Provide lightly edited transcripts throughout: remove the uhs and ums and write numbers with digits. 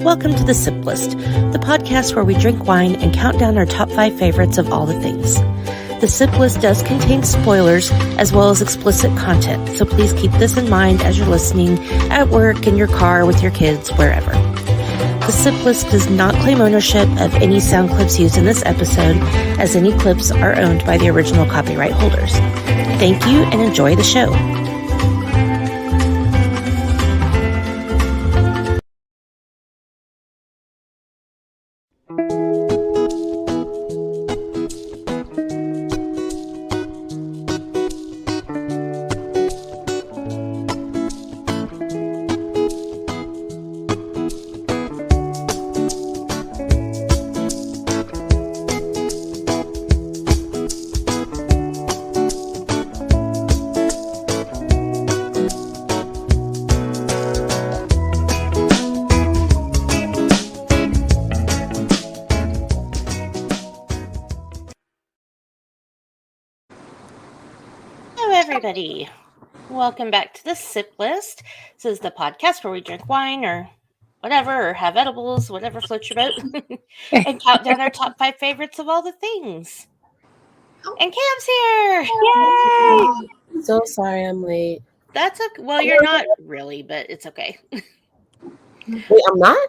Welcome to The Sip List, the podcast where we drink wine and count down our top 5 favorites of all the things. The Sip List does contain spoilers as well as explicit content, so please keep this in mind as you're listening at work, in your car, with your kids, wherever. The Sip List does not claim ownership of any sound clips used in this episode, as any clips are owned by the original copyright holders. Thank you and enjoy the show. Everybody, welcome back to the Sip List. This is the podcast where we drink wine or whatever, or have edibles, whatever floats your boat, and count down our top 5 favorites of all the things. And Cam's here! Yay! So sorry I'm late. That's okay. Well, you're not really, but it's okay. Wait, I'm not?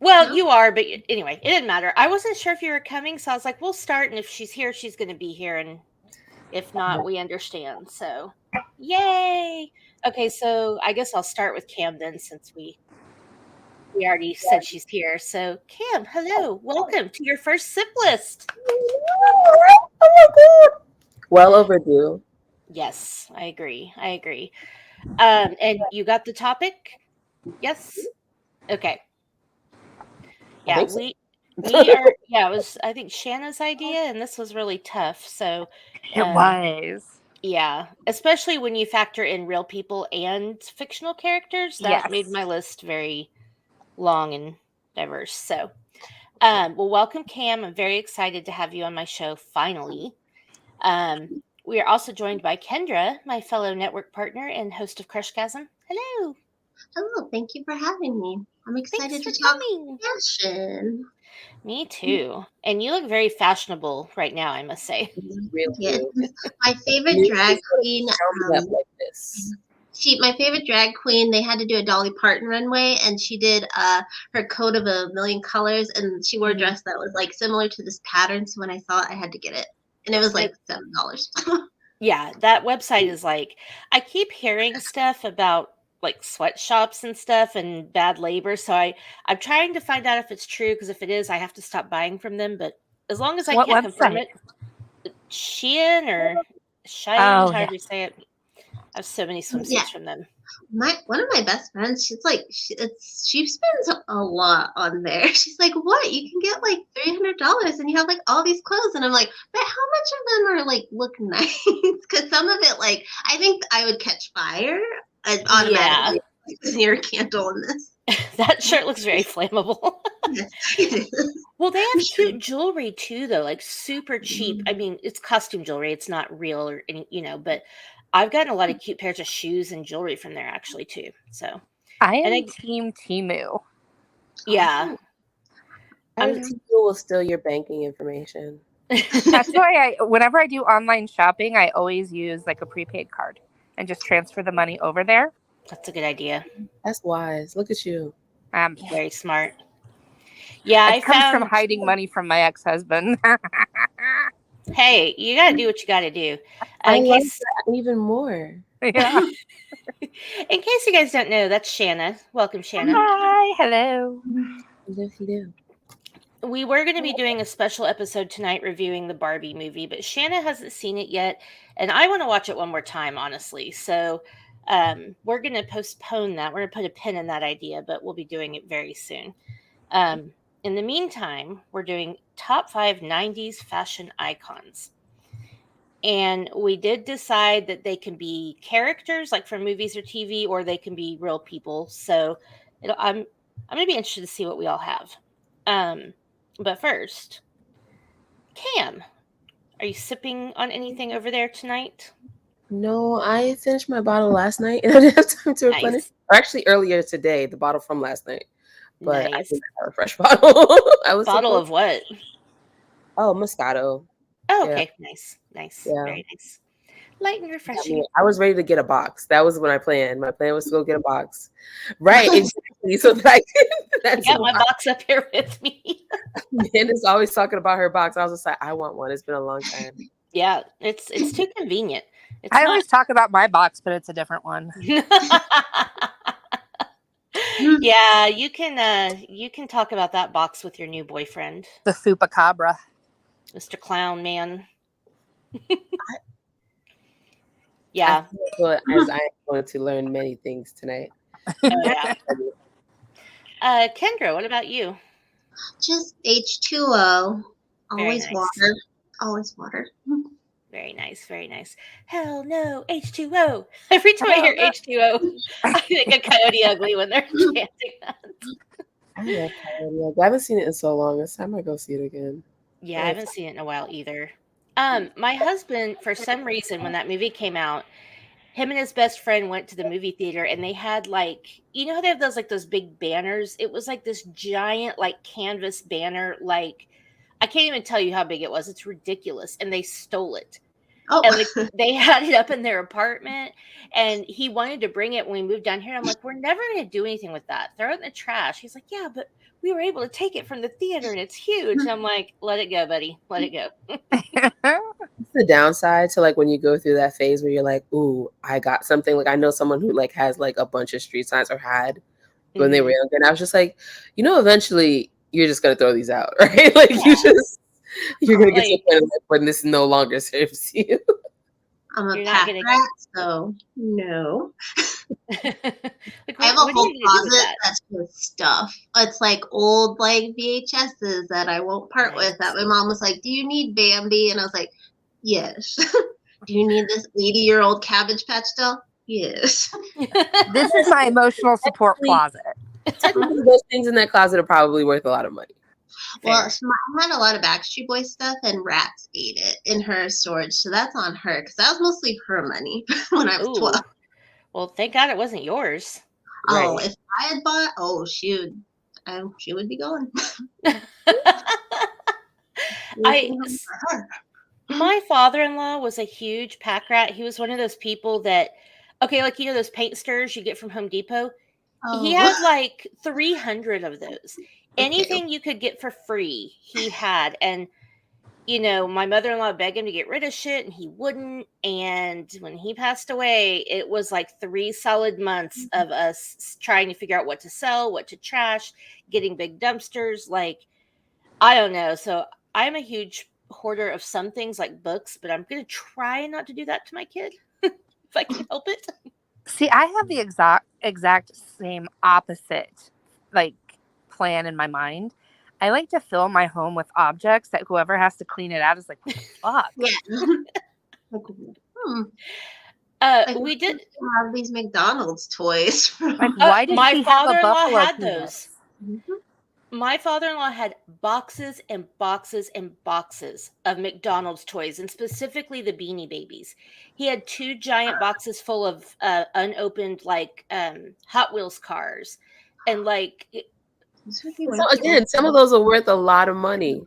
Well, you are, but anyway, it didn't matter. I wasn't sure if you were coming, so I was like, we'll start, and if she's here, she's going to be here, and if not, we understand. So, yay! Okay, so I guess I'll start with Cam then, since we already said she's here. So, Cam, hello, welcome to your first Sip List. Oh my god! Well overdue. Yes, I agree. And you got the topic? Yes. Okay. Yeah, we are. Yeah, it was, I think, Shana's idea, and this was really tough. So it was. Yeah, especially when you factor in real people and fictional characters. That made my list very long and diverse. So, well, welcome, Cam. I'm very excited to have you on my show finally. We are also joined by Kendra, my fellow network partner and host of Crushgasm. Hello. Hello, thank you for having me. I'm excited to talk fashion. Me too. And you look very fashionable right now, I must say. Really yes. My favorite drag queen. My favorite drag queen, they had to do a Dolly Parton runway, and she did her coat of a million colors, and she wore a dress that was like similar to this pattern. So when I saw it, I had to get it, and it was like $7. Yeah, that website is like, I keep hearing stuff about like sweatshops and stuff and bad labor. So I'm trying to find out if it's true, because if it is, I have to stop buying from them. But as long as I can't confirm it, Shein or Shine, however you say it. I have so many swimsuits from them. One of my best friends, she's like, she spends a lot on there. She's like, what? You can get like $300 and you have like all these clothes. And I'm like, but how much of them are like look nice? Because some of it, like, I think I would catch fire automatically near a candle in this. That shirt looks very flammable. Well, they have cute jewelry too, though, like super cheap. I mean, it's costume jewelry. It's not real or any, but I've gotten a lot of cute pairs of shoes and jewelry from there actually too. So I am team Temu. Yeah. Temu will steal your banking information. That's why whenever I do online shopping, I always use like a prepaid card and just transfer the money over there. That's a good idea. That's wise. Look at you. Very smart. Yeah, it comes from hiding money from my ex-husband. Hey, you got to do what you got to do. Even more. Yeah. In case you guys don't know, that's Shana. Welcome, Shana. Hi. Hello. Hello. We were going to be doing a special episode tonight reviewing the Barbie movie, but Shana hasn't seen it yet, and I want to watch it one more time, honestly. So we're going to postpone that. We're going to put a pin in that idea, but we'll be doing it very soon. In the meantime, we're doing top 5 90s fashion icons. And we did decide that they can be characters, like from movies or TV, or they can be real people. So I'm going to be interested to see what we all have. But first, Cam, are you sipping on anything over there tonight? No, I finished my bottle last night and I didn't have time to replenish. Or actually earlier today, the bottle from last night. but I Nice. didn't have a fresh bottle. I was Bottle supposed of what? Oh, Moscato. Oh, Yeah. okay. Nice. Yeah. Very nice. Light and refreshing. I was ready to get a box. That was when I planned. My plan was to go get a box. Right, exactly. So that I I got my box up here with me. Amanda's always talking about her box. I was just like, I want one. It's been a long time. Yeah, it's too convenient. It's I always talk about my box, but it's a different one. Yeah, you can talk about that box with your new boyfriend, The Fupacabra. Mr. Clown Man. Yeah. As I am going to learn many things tonight. Oh, yeah. Kendra, what about you? Just H2O. Very Always nice. water. Always water. Very nice, very nice. Hell no, H2O. Every time I hear H2O, I think of Coyote Ugly when they're chanting that. I love Coyote Ugly. I haven't seen it in so long. It's time I go see it again. Yeah, I haven't seen it in a while either. My husband, for some reason, when that movie came out, him and his best friend went to the movie theater and they had like, you know how they have those big banners? It was like this giant like canvas banner, like I can't even tell you how big it was. It's ridiculous. And they stole it. Oh, And like, they had it up in their apartment and he wanted to bring it when we moved down here. I'm like, we're never going to do anything with that. Throw it in the trash. He's like, yeah, but we were able to take it from the theater and it's huge. And I'm like, let it go, buddy. Let it go. It's the downside to like when you go through that phase where you're like, ooh, I got something. Like I know someone who like has like a bunch of street signs or had when they were younger. And I was just like, eventually you're just gonna throw these out, right? Like you're gonna get to a point when this no longer serves you. I'm a You're pack not gonna rat, so no. like, I have a what are whole you gonna do with closet that? that's just stuff. It's like old like VHSs that I won't part with. That my mom was like, "Do you need Bambi?" And I was like, "Yes." "Do you need this 80-year-old Cabbage Patch doll?" "Yes." This is my emotional support closet. Technically, those things in that closet are probably worth a lot of money. Well, I had a lot of Backstreet Boys stuff, and rats ate it in her storage, so that's on her because that was mostly her money when I was 12. Well, thank God it wasn't yours. Oh, Right. if I had bought, she would be going. My father-in-law was a huge pack rat. He was one of those people that, okay, like those paint stirrers you get from Home Depot. He had like 300 of those. Anything you could get for free, he had. And my mother-in-law begged him to get rid of shit and he wouldn't. And when he passed away, it was like 3 solid months of us trying to figure out what to sell, what to trash, getting big dumpsters. Like, I don't know. So I'm a huge hoarder of some things like books, but I'm going to try not to do that to my kid if I can help it. See, I have the exact same opposite like plan in my mind. I like to fill my home with objects that whoever has to clean it out is like, what the fuck? Yeah. We did have these McDonald's toys. Like, why did my he have a father-in-law Buffalo had penis? those. My father-in-law had boxes and boxes and boxes of McDonald's toys, and specifically the Beanie Babies. He had 2 giant boxes full of unopened, like Hot Wheels cars, and like. So again, some of those are worth a lot of money.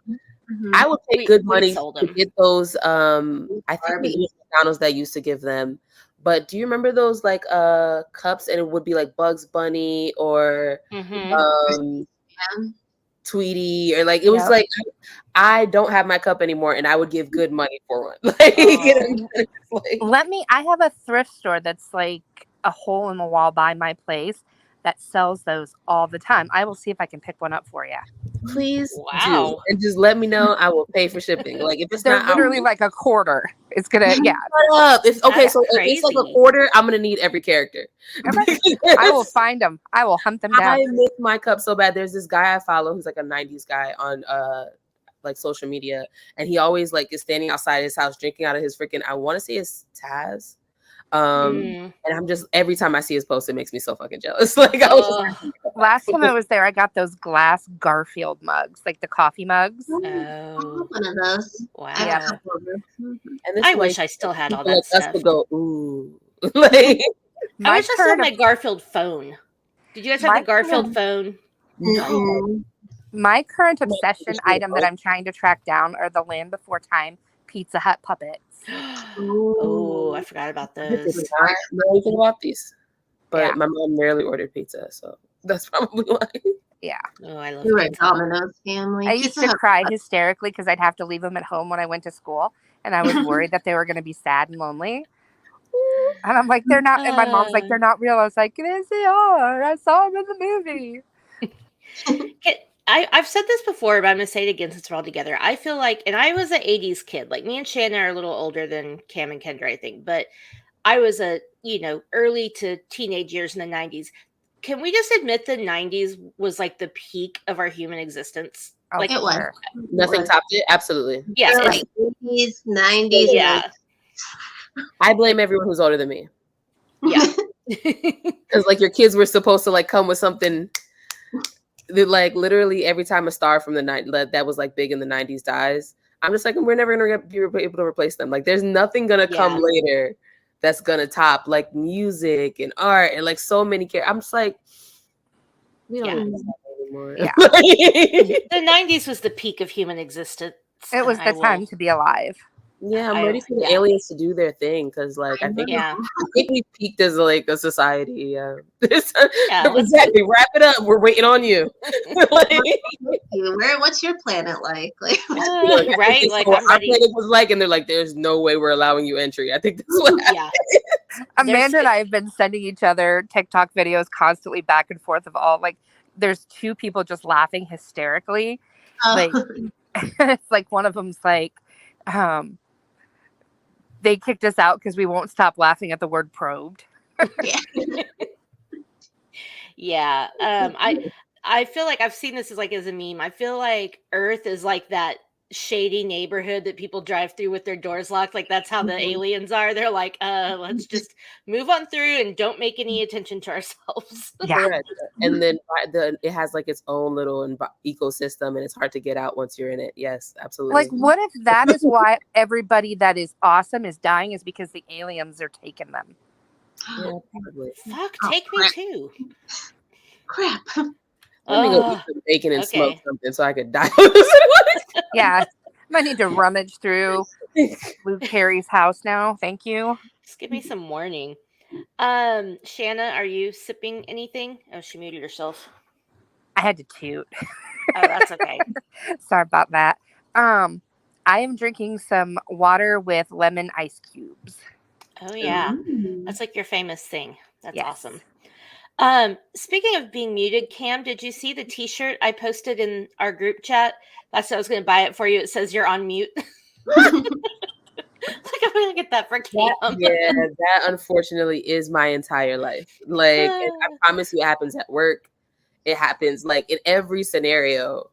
I would pay good money to get those. I think it was McDonald's that used to give them. But do you remember those like cups? And it would be like Bugs Bunny or Tweety, or like it was like I don't have my cup anymore, and I would give good money for one. Like, I have a thrift store that's like a hole in the wall by my place that sells those all the time. I will see if I can pick one up for you. Please do, and just let me know. I will pay for shipping. Like if it's they're not literally like a quarter. It's gonna Shut up. It's okay. So if it's like a quarter, I'm gonna need every character. I will find them. I will hunt them down. I miss my cup so bad. There's this guy I follow who's like a 90's guy on like social media, and he always like is standing outside his house drinking out of his freaking, I want to say it's Taz. And I'm just, every time I see his post, it makes me so fucking jealous. Like I was just last time I was there, I got those glass Garfield mugs, like the coffee mugs. Oh, one of those. Wow. Yeah. And I wish I still had all that stuff. Us to go, ooh. Like, I wish I still had my Garfield phone. Did you guys have the Garfield phone? No. My current obsession item that I'm trying to track down are the Land Before Time Pizza Hut puppets. Oh, I forgot about I did those. not know anything about these, but Yeah. my mom rarely ordered pizza, so that's probably why. Yeah. Oh, I love We were a pizza. Domino's family. I used to cry hysterically because I'd have to leave them at home when I went to school, and I was worried that they were going to be sad and lonely. And I'm like, they're not. And my mom's like, they're not real. I was like, yes, they are. I saw them in the movie. I've said this before, but I'm going to say it again since we're all together. I feel like, and I was an 80s kid. Like me and Shana are a little older than Cam and Kendra, I think. But I was early to teenage years in the 90s. Can we just admit the 90s was like the peak of our human existence? Oh, like it was. sure. Nothing topped it. Absolutely. Yeah. They're like 80s, 90s. Yeah. I blame everyone who's older than me. Yeah. Because like your kids were supposed to like come with something that, like, literally every time a star from the night that was like big in the 90s dies, I'm just like, we're never gonna be able to replace them. Like there's nothing gonna come later that's gonna top like music and art and like so many I'm just like, we don't need this anymore. Yeah. The 90s was the peak of human existence. It was the time to be alive. Yeah, I'm ready for the aliens to do their thing because, like, I think we peaked as like a society. Yeah, exactly. Wrap it up. We're waiting on you. What's your planet like? Right? Like what our planet was like, and they're like, "There's no way we're allowing you entry." I think that's what happened. Amanda and I have been sending each other TikTok videos constantly back and forth of all like. There's two people just laughing hysterically. Like it's like one of them's like. They kicked us out because we won't stop laughing at the word probed. Yeah. I feel like I've seen this as a meme. I feel like Earth is like that shady neighborhood that people drive through with their doors locked. Like that's how the aliens are. They're like, let's just move on through and don't make any attention to ourselves. Yeah. And then it has like its own little ecosystem and it's hard to get out once you're in it. Yes, absolutely. Like what if that is why everybody that is awesome is dying is because the aliens are taking them? Yeah, probably. Fuck, take me too. Crap. Let me go eat some bacon and smoke something so I could die. Yeah. Might need to rummage through Luke Carey's house now. Thank you. Just give me some warning. Shana, are you sipping anything? Oh, she muted herself. I had to toot. Oh, that's okay. Sorry about that. I am drinking some water with lemon ice cubes. Oh yeah. That's like your famous thing. That's awesome. Speaking of being muted, Cam, did you see the t-shirt I posted in our group chat? That's what I was going to buy it for you. It says you're on mute. I'm going to get that for Cam. That unfortunately is my entire life. Like, I promise you it happens at work. It happens like in every scenario.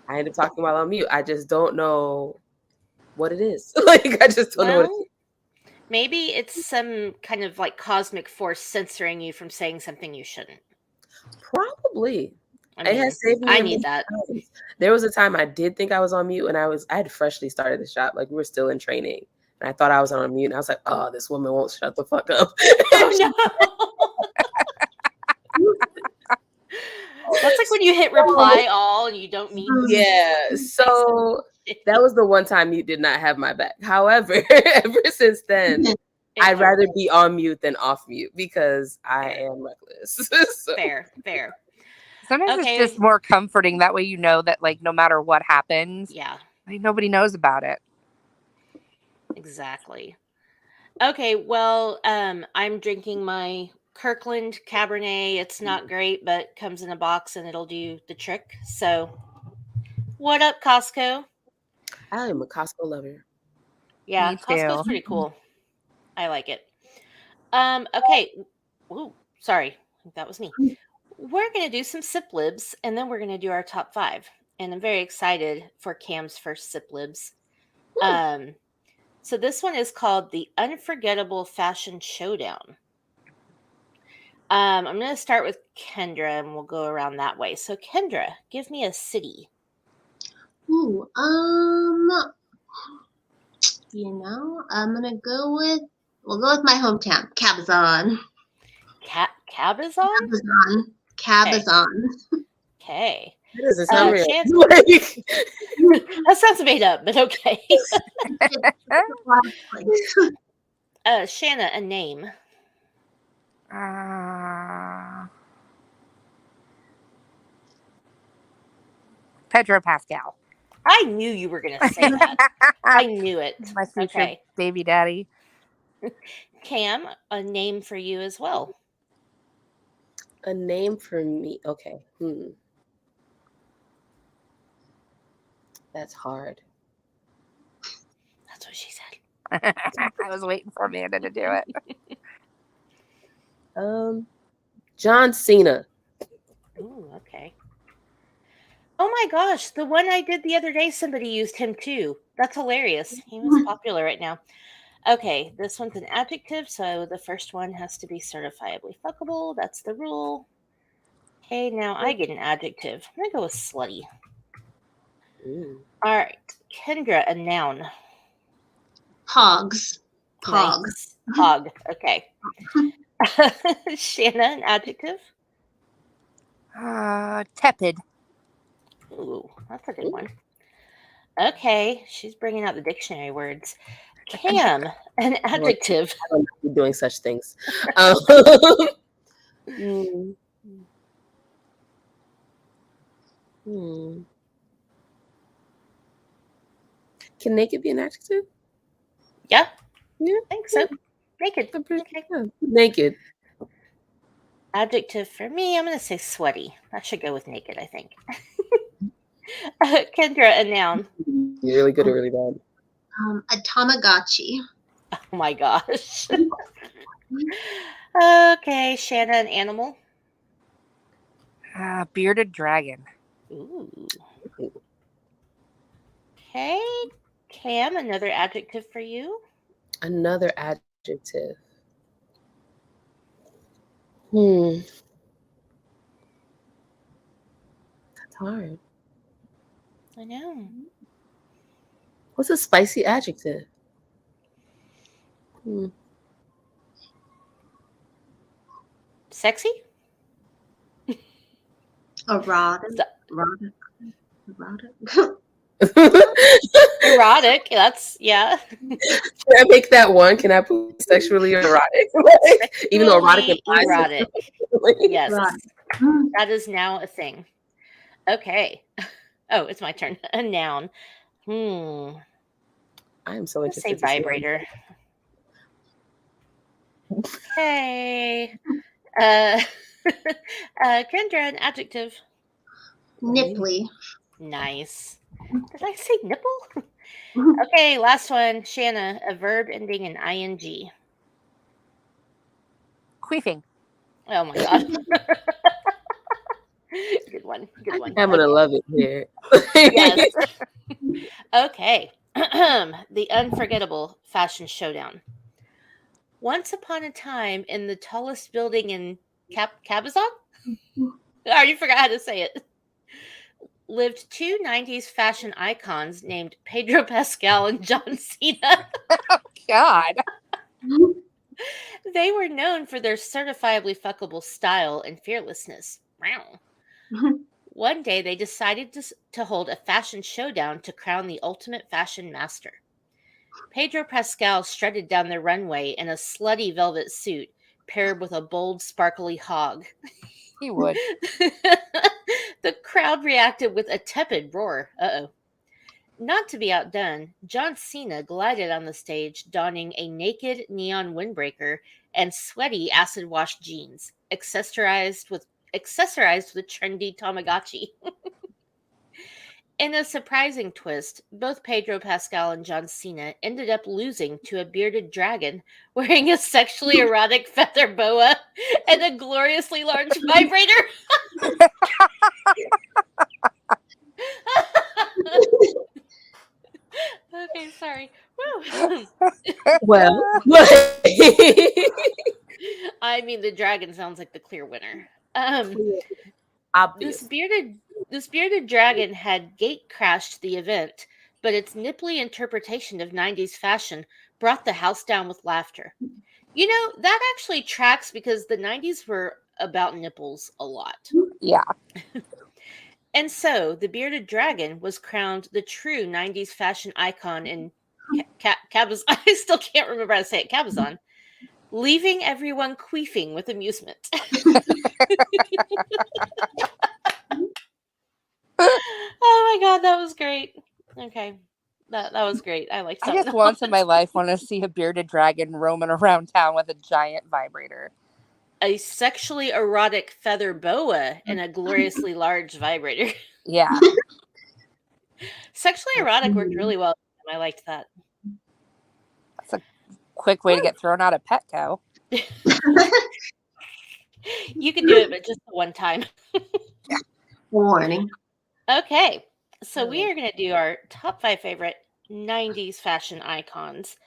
I end up talking while on mute. I just don't know what it is. Like, I just don't know what it is. Maybe it's some kind of like cosmic force censoring you from saying something you shouldn't. Probably. I mean, it has saved me. I need that. There was a time I did think I was on mute and I had freshly started the shop. Like we were still in training. And I thought I was on mute and I was like, oh, this woman won't shut the fuck up. Oh, no. That's like when you hit reply all and you don't mean. Yeah. So that was the one time mute did not have my back. However, ever since then, I'd rather be on mute than off mute because I am reckless. So. Fair. Sometimes it's just more comforting. That way you know that like no matter what happens, like, nobody knows about it. Exactly. Okay, well, I'm drinking my Kirkland Cabernet. It's not great, but comes in a box and it'll do the trick. So, what up, Costco? I am a Costco lover. Yeah, Costco's pretty cool. I like it. Okay. Ooh, sorry. That was me. We're going to do some sip libs, and then we're going to do our top 5. And I'm very excited for Cam's first sip libs. So this one is called the Unforgettable Fashion Showdown. I'm going to start with Kendra, and we'll go around that way. So Kendra, give me a city. Ooh, I'm gonna go with. We'll go with my hometown, Cabazon. Cabazon? Cabazon. Okay. That doesn't sound real. That sounds made up, but okay. Shana, a name. Pedro Pascal. I knew you were going to say that. I knew it. My future baby daddy. Cam, a name for you as well. A name for me. Okay. That's hard. That's what she said. I was waiting for Amanda to do it. John Cena. Ooh, okay. Oh my gosh, the one I did the other day, somebody used him too. That's hilarious. He was popular right now. Okay, this one's an adjective, so the first one has to be certifiably fuckable. That's the rule. Okay, now I get an adjective. I'm going to go with slutty. All right, Kendra, a noun. Hogs. Nice. Hog. Okay. Shana, an adjective. Tepid. Ooh, that's a good one. Okay, she's bringing out the dictionary words. Cam, an adjective. I don't know doing such things. Can naked be an adjective? Yeah. I think so. Naked. Okay. Naked. Adjective for me, I'm going to say sweaty. That should go with naked, I think. Kendra, a noun. You're really good or really bad? A Tamagotchi. Oh my gosh. Okay, Shana, an animal. Bearded dragon. Ooh. Okay, Cam, another adjective for you. Another adjective. That's hard. I know. What's a spicy adjective? Sexy? Erotic. Erotic. That's, yeah. Can I make that one? Can I put sexually erotic? Even though erotic implies erotic. Yes. That is now a thing. Okay. Oh, it's my turn. A noun. I am so interested. Say vibrator. Okay. Kendra, an adjective. Nipply. Nice. Did I say nipple? Okay, last one. Shana, a verb ending in ing. Queefing. Oh my god. Good one. Good one. I'm gonna love it here. Yes. Okay. The unforgettable fashion showdown. Once upon a time, in the tallest building in Cabazon? I already forgot how to say it. Lived two 90s fashion icons named Pedro Pascal and John Cena. Oh, God. They were known for their certifiably fuckable style and fearlessness. Wow. One day, they decided to hold a fashion showdown to crown the ultimate fashion master. Pedro Pascal strutted down the runway in a slutty velvet suit paired with a bold, sparkly hog. He would. The crowd reacted with a tepid roar. Uh-oh. Not to be outdone, John Cena glided on the stage donning a naked neon windbreaker and sweaty acid-wash jeans, accessorized with trendy Tamagotchi. In a surprising twist, both Pedro Pascal and John Cena ended up losing to a bearded dragon wearing a sexually erotic feather boa and a gloriously large vibrator. Okay, sorry. Woo. Well, I mean, the dragon sounds like the clear winner. Obvious. This bearded dragon had gate crashed the event, but its nipply interpretation of 90s fashion brought the house down with laughter. You know, that actually tracks because the 90s were about nipples a lot. Yeah. And so the bearded dragon was crowned the true 90s fashion icon in Cabazon. I still can't remember how to say it. Cabazon. Leaving everyone queefing with amusement. Oh my god, that was great. Okay. That was great. I liked that. I just once in my life want to see a bearded dragon roaming around town with a giant vibrator. A sexually erotic feather boa and a gloriously large vibrator. Yeah. Sexually erotic worked really well. I liked that. That's a quick way to get thrown out of Petco. You can do it, but just the one time. Warning. Okay. So we are going to do our top 5 favorite 90s fashion icons.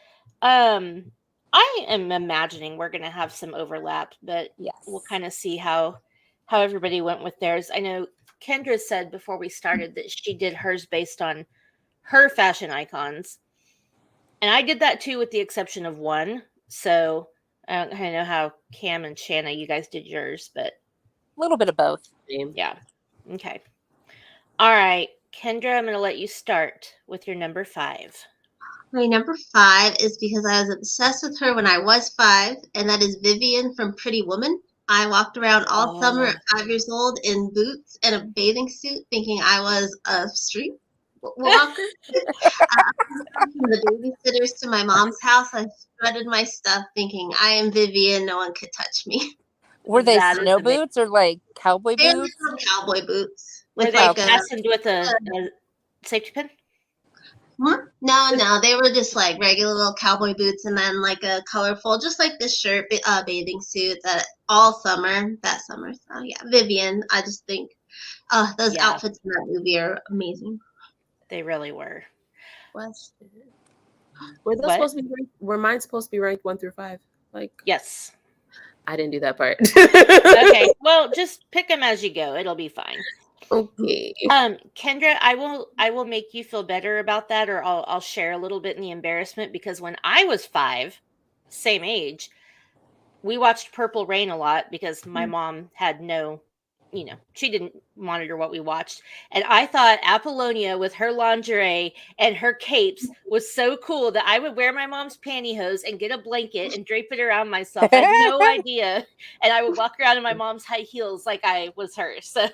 I am imagining we're going to have some overlap, but Yes. we'll kind of see how everybody went with theirs. I know Kendra said before we started that she did hers based on her fashion icons. And I did that too, with the exception of one. So I don't know how Cam and Shana, you guys did yours, but a little bit of both. Yeah. Okay. All right. Kendra, I'm going to let you start with your number 5. My number 5 is because I was obsessed with her when I was 5, and that is Vivian from Pretty Woman. I walked around all summer at 5 years old in boots and a bathing suit, thinking I was a street walker. From the babysitters to my mom's house, I strutted my stuff, thinking I am Vivian. No one could touch me. Were they That is snow amazing. boots or like cowboy They were boots? little cowboy boots Were with they like fastened with a safety pin? No, they were just like regular little cowboy boots, and then like a colorful, just like this shirt, bathing suit that all summer, that summer. So yeah, Vivian. I just think, those outfits in that movie are amazing. They really were. Were those supposed to be ranked? Were mine supposed to be ranked 1 through 5? Like, yes. I didn't do that part. Okay, well, just pick them as you go. It'll be fine. Okay. Kendra, I will make you feel better about that, or I'll share a little bit in the embarrassment, because when I was 5, same age, we watched Purple Rain a lot because my mom had no, she didn't monitor what we watched. And I thought Apollonia with her lingerie and her capes was so cool that I would wear my mom's pantyhose and get a blanket and drape it around myself. I had no idea. And I would walk around in my mom's high heels like I was her. So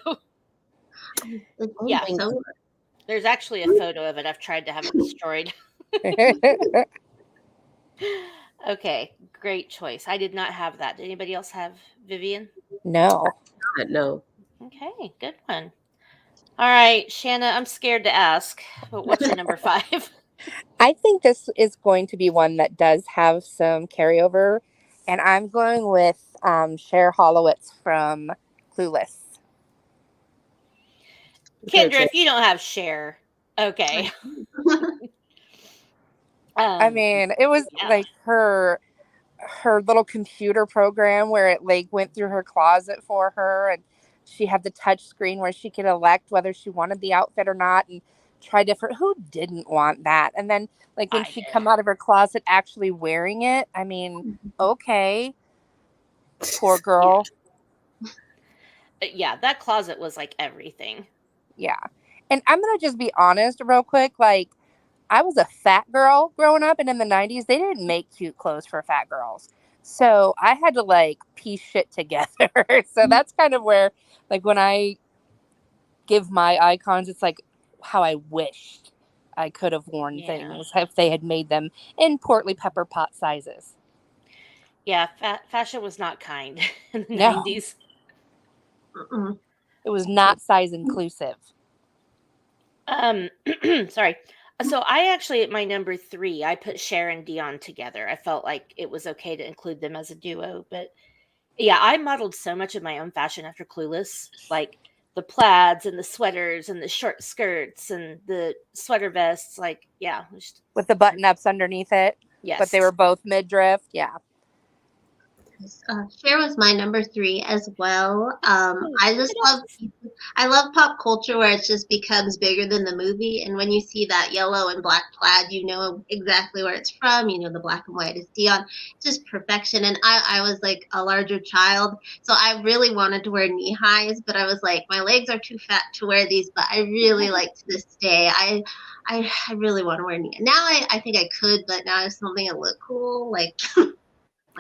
yeah, there's actually a photo of it. I've tried to have it destroyed. Okay, great choice. I did not have that. Did anybody else have Vivian? No. No. Okay, good one. All right, Shana, I'm scared to ask, but what's your number 5? I think this is going to be one that does have some carryover, and I'm going with Cher Holowitz from Clueless. Kendra, if you don't have Cher, okay. I mean, it was like her little computer program where it like went through her closet for her, and she had the touch screen where she could elect whether she wanted the outfit or not and try different. Who didn't want that? And then like when she'd come out of her closet actually wearing it, I mean, okay, poor girl. Yeah, that closet was like everything. Yeah. And I'm gonna just be honest real quick, like I was a fat girl growing up, and in the 90s, they didn't make cute clothes for fat girls. So I had to like piece shit together. So that's kind of where, like, when I give my icons, it's like how I wished I could have worn things if they had made them in portly pepper pot sizes. Yeah, fashion was not kind in the 90s. It was not size inclusive. Sorry. So I actually, at my number 3, I put Cher and Dion together. I felt like it was okay to include them as a duo. But yeah, I modeled so much of my own fashion after Clueless. Like the plaids and the sweaters and the short skirts and the sweater vests. Like, yeah. With the button-ups underneath it. Yes. But they were both midriff. Yeah. Cher was my number 3 as well. I Look just at us. I love pop culture where it just becomes bigger than the movie. And when you see that yellow and black plaid, you know exactly where it's from. You know the black and white is Dion. Just perfection. And I was like a larger child, so I really wanted to wear knee highs, but I was like, my legs are too fat to wear these. But I really like to this day. I really want to wear knee. Now I think I could, but now I just don't think it look cool. Like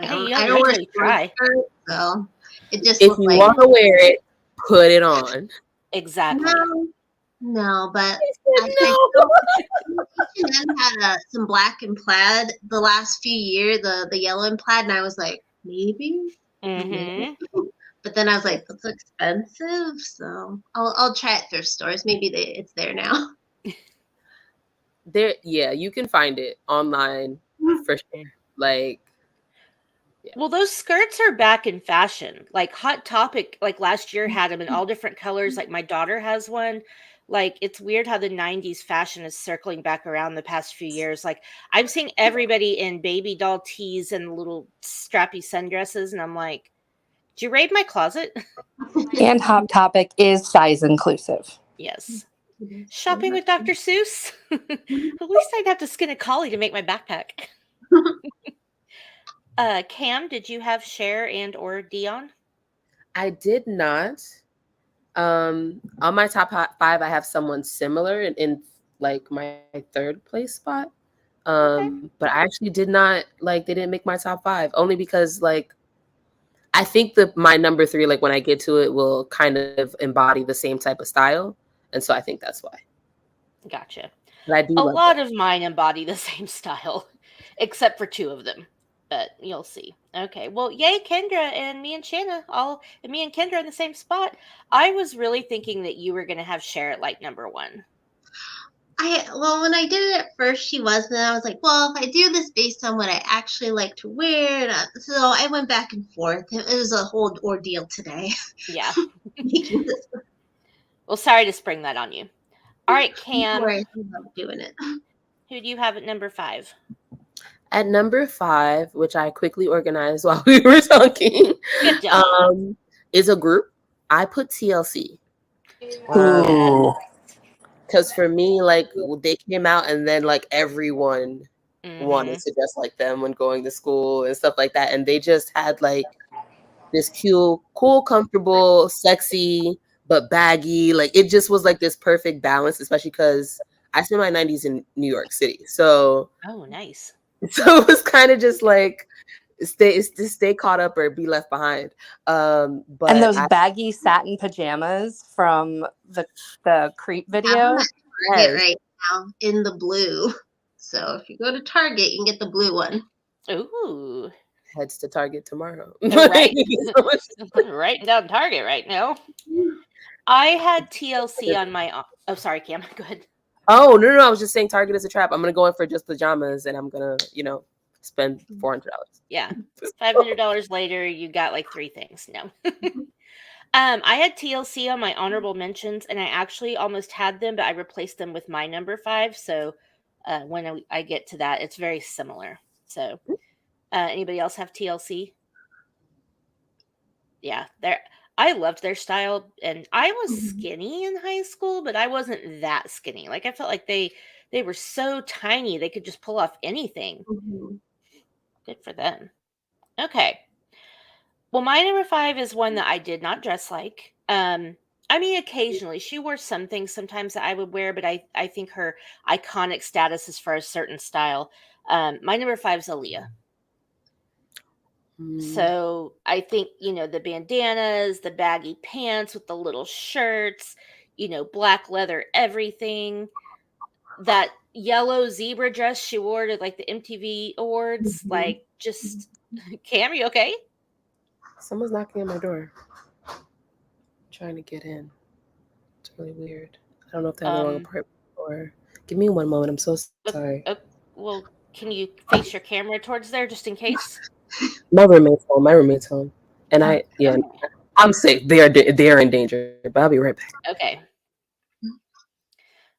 Hey, you I don't don't know wear till you short try. skirts, so it just If looked you like want to wear it, put it on. Exactly. no, but I said I no. still H&M had some black and plaid the last few years, the yellow and plaid, and I was like maybe, Mm-hmm. but then I was like that's expensive, so I'll try at thrift stores. Maybe it's there now. There, yeah, you can find it online for sure. Like, Well, those skirts are back in fashion. Like Hot Topic, like last year had them in all different colors. Like my daughter has one. Like it's weird how the 90s fashion is circling back around the past few years. Like I'm seeing everybody in baby doll tees and little strappy sundresses, and I'm like, did you raid my closet? And Hot Topic is size inclusive. Yes. Shopping with Dr. Seuss? At least I'd have to skin a collie to make my backpack. Cam, did you have Cher and or Dion? I did not. On my top 5, I have someone similar in like my third place spot. Okay. But I actually did not like they didn't make my top 5 only because like I think that my number 3, like when I get to it, will kind of embody the same type of style, and so I think that's why. Gotcha. But I do A love lot that. of mine embody the same style, except for 2 of them. But you'll see. Okay. Well, yay, Kendra and me and Shana, me and Kendra in the same spot. I was really thinking that you were going to have Cher at like number 1. When I did it at first, she was, but then I was like, well, if I do this based on what I actually like to wear, so I went back and forth. It was a whole ordeal today Yeah. making this. Well, sorry to spring that on you. All right, Cam, I love doing it. who do you have at number 5? At number 5, which I quickly organized while we were talking, Good job. is a group. I put TLC. Ooh. Because for me, like they came out and then like everyone wanted Mm-hmm. to dress like them when going to school and stuff like that. And they just had like this cool, comfortable, sexy, but baggy. Like it just was like this perfect balance, especially because I spent my 90s in New York City. So Oh, nice. it was kind of just like stay caught up or be left behind. And But those baggy satin pajamas from the Creep I have video. them at Target right now in the blue. So if you go to Target, you can get the blue one. Ooh. heads to Target tomorrow. Right. Writing down Target right now. I had TLC on my. Oh, sorry, Cam. Go ahead. Oh, no. I was just saying Target is a trap. I'm going to go in for just pajamas and I'm going to, spend $400. Yeah. $500 later, you got like 3 things. No. I had TLC on my honorable mentions, and I actually almost had them, but I replaced them with my number 5. So when I get to that, it's very similar. So anybody else have TLC? Yeah, I loved their style, and I was skinny in high school, but I wasn't that skinny. Like I felt like they were so tiny they could just pull off anything. Good for them. Okay. Well, my number 5 is one that I did not dress like. I mean, occasionally she wore some things sometimes that I would wear, but I think her iconic status is for a certain style. My number 5 is Aaliyah. So I think, the bandanas, the baggy pants with the little shirts, black leather, everything. That yellow zebra dress she wore to like the MTV awards, like just Cam, you okay? Someone's knocking on my door. I'm trying to get in. It's really weird. I don't know if they have the wrong apartment or give me 1 moment. I'm so sorry. Well, can you face your camera towards there just in case? My roommate's home. And I'm safe. They are in danger, but I'll be right back. Okay.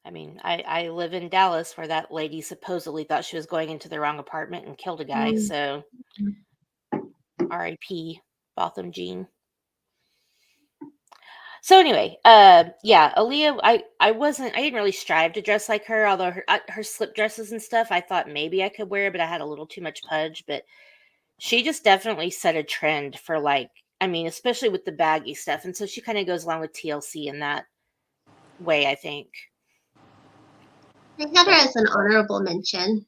I mean, I live in Dallas where that lady supposedly thought she was going into the wrong apartment and killed a guy. So R.I.P. Botham Jean. So anyway, Aaliyah, I didn't really strive to dress like her, although her slip dresses and stuff, I thought maybe I could wear, but I had a little too much pudge, but she just definitely set a trend for especially with the baggy stuff, and so she kind of goes along with TLC in that way, I think. I had her as an honorable mention.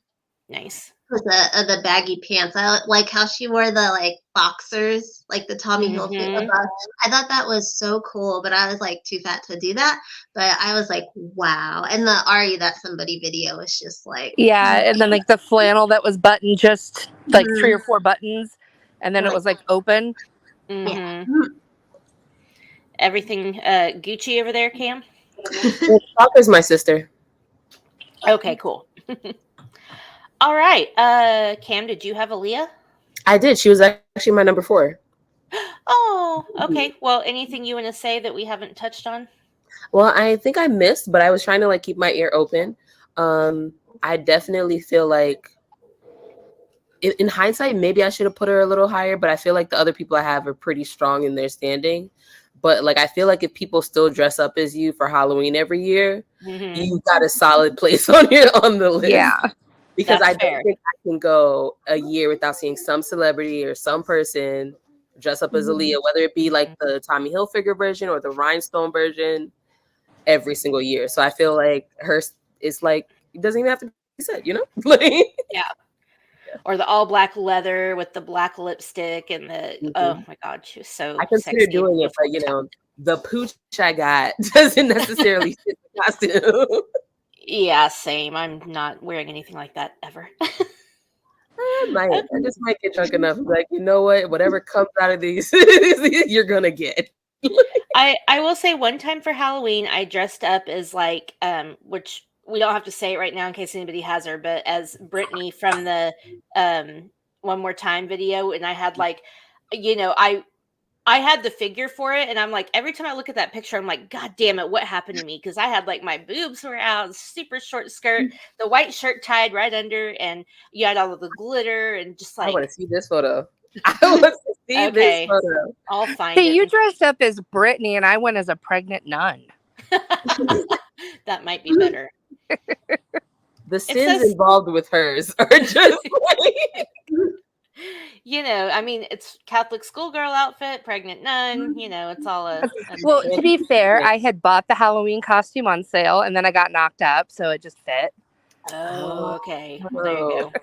Nice. With the baggy pants. I like how she wore the boxers, like the Tommy Hilfiger above. I thought that was so cool, but I was too fat to do that. But I was like, wow. And the Are You That Somebody video was just yeah, and then the flannel that was buttoned just 3 or 4 buttons, and then it was open. Yeah. Everything Gucci over there, Cam? Parker's my sister. Okay, cool. All right. Cam, did you have Aaliyah? I did. She was actually my number 4. Oh, okay. Well, anything you want to say that we haven't touched on? Well, I think I missed, but I was trying to keep my ear open. I definitely feel like in hindsight, maybe I should have put her a little higher, but I feel like the other people I have are pretty strong in their standing. But I feel like if people still dress up as you for Halloween every year, you've got a solid place on the list. Yeah. Because I don't think I can go a year without seeing some celebrity or some person dress up as Aaliyah, whether it be the Tommy Hilfiger version or the rhinestone version, every single year. So I feel like hers is it doesn't even have to be said, Yeah. Or the all black leather with the black lipstick and the oh my god, she was so I consider doing it, but the pooch I got doesn't necessarily fit the costume. Yeah, same. I'm not wearing anything like that ever. I just might get drunk enough. You know what? Whatever comes out of these, you're gonna get. I will say one time for Halloween, I dressed up as which we don't have to say it right now in case anybody has her, but as Brittany from the One More Time video, and I had I had the figure for it, and I'm every time I look at that picture, I'm like, God damn it, what happened to me? Because I had my boobs were out, super short skirt, the white shirt tied right under, and you had all of the glitter, and just I want to see this photo. I want to see this photo. I'll find it. You dressed up as Brittany, and I went as a pregnant nun. That might be better. The sins involved with hers are just it's Catholic schoolgirl outfit, pregnant nun, it's all a well, to be fair, I had bought the Halloween costume on sale, and then I got knocked up, so it just fit. Oh, okay. Well, there you go.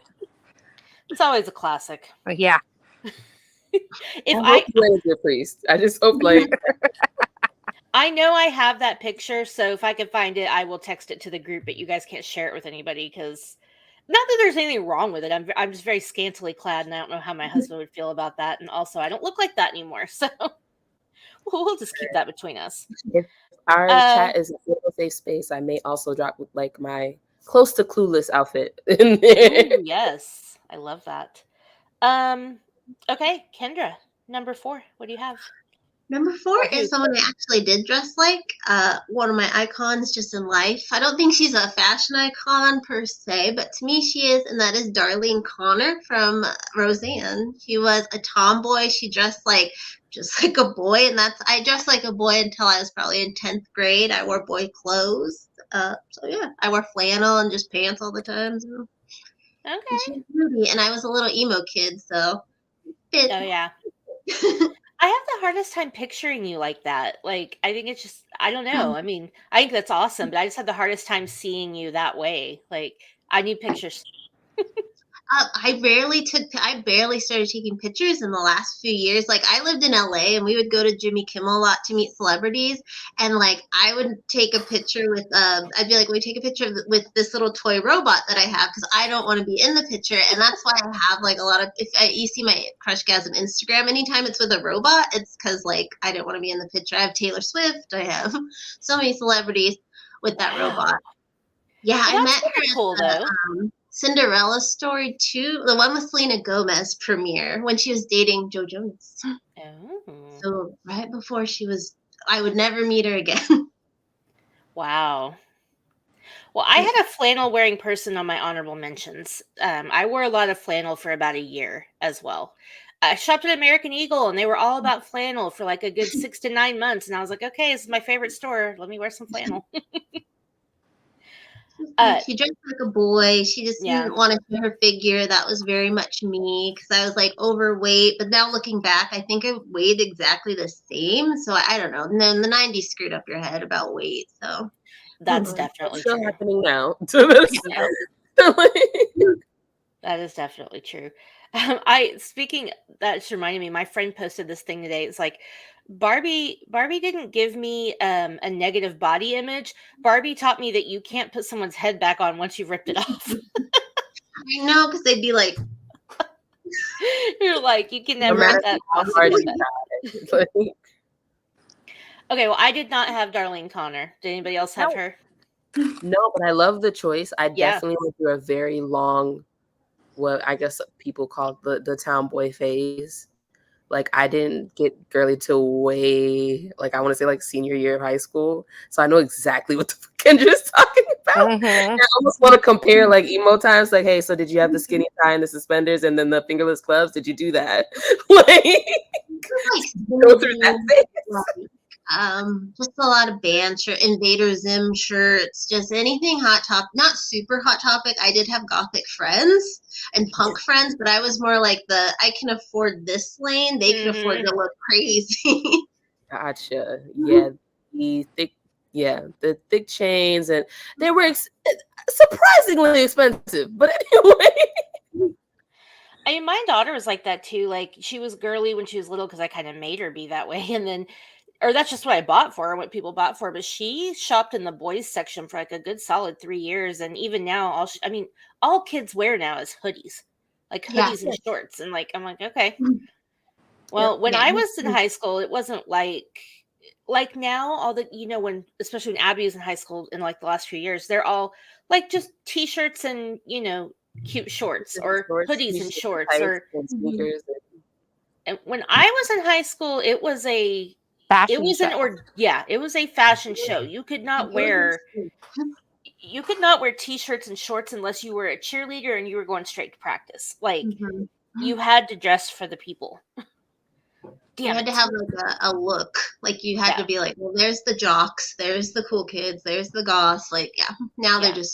It's always a classic. Yeah. If I hope your priest. I just hope I know I have that picture, so if I can find it, I will text it to the group, but you guys can't share it with anybody because not that there's anything wrong with it. I'm just very scantily clad, and I don't know how my husband would feel about that. And also, I don't look like that anymore, so we'll just keep that between us. If our chat is a safe space, I may also drop my close to clueless outfit in there. Ooh, yes, I love that. Okay, Kendra, number 4. What do you have? Number 4 is someone I actually did dress like. One of my icons just in life. I don't think she's a fashion icon per se, but to me she is, and that is Darlene Connor from Roseanne. She was a tomboy. She dressed just like a boy, and I dressed like a boy until I was probably in 10th grade. I wore boy clothes. So yeah, I wore flannel and just pants all the time. So. Okay. And she's beauty, and I was a little emo kid, so. Oh yeah. I have the hardest time picturing you like that. I think it's just, I don't know. I mean, I think that's awesome, but I just had the hardest time seeing you that way. I need pictures. I barely started taking pictures in the last few years. I lived in LA, and we would go to Jimmy Kimmel a lot to meet celebrities. And I would take a picture with, I'd be we take a picture with this little toy robot that I have because I don't want to be in the picture. And that's why I have a lot of, you see my Crushgasm Instagram, anytime it's with a robot, it's because I didn't want to be in the picture. I have Taylor Swift. I have so many celebrities with that robot. Yeah, well, I met her cool, at the Cinderella Story 2, the one with Selena Gomez premiere when she was dating Joe Jonas. Oh. So right before I would never meet her again. Wow. Well, I had a flannel wearing person on my honorable mentions. I wore a lot of flannel for about a year as well. I shopped at American Eagle, and they were all about flannel for like a good 6 to 9 months. And I was like, okay, this is my favorite store. Let me wear some flannel. She dressed like a boy. She just Yeah. didn't want to show her figure. That was very much me because I was like overweight. But now looking back, I think I weighed exactly the same. So I don't know. And then the 90s screwed up your head about weight. So That's definitely still true. happening now. That is definitely true. That just reminded me, my friend posted this thing today. It's like Barbie didn't give me a negative body image. Barbie taught me that you can't put someone's head back on once you've ripped it off. I know, because they'd be like, You're like, you can never have that possibility. Okay, well, I did not have Darlene Connor. Did anybody else have her? No, but I love the choice. I Yeah. definitely went through a very long, what I guess people call the tomboy phase. Like, I didn't get girly till way, like, I want to say like senior year of high school. So I know exactly what the fuck Kendra's talking about. Mhm. I almost want to compare like emo times. Like, hey, so did you have the skinny tie and the suspenders and then the fingerless gloves? Did you do that? Like, go through that phase. just a lot of band shirt, Invader Zim shirts, just anything hot top. Not super hot topic. I did have gothic friends and punk friends, but I was more like I can afford this lane. They can afford to look crazy. Gotcha. Yeah, the thick chains, and they were surprisingly expensive. But anyway. I mean, my daughter was like that too. Like, she was girly when she was little because I kind of made her be that way, and then, or that's just what I bought for her, what people bought for her. But she shopped in the boys section for like a good solid 3 years, and even now, all kids wear now is hoodies, like hoodies and shorts, and like I'm like, okay. Well, when I was in high school, it wasn't like now. All the when especially when Abby was in high school in like the last few years, they're all like just t-shirts and cute shorts or hoodies and shorts or sneakers. And when I was in high school, it was a Fashion show. it was a fashion show. You could not wear t-shirts and shorts unless you were a cheerleader and you were going straight to practice. Like you had to dress for the people. You had to have like a look. Like you had to be like, well, there's the jocks, there's the cool kids, there's the goths. Like, now they don't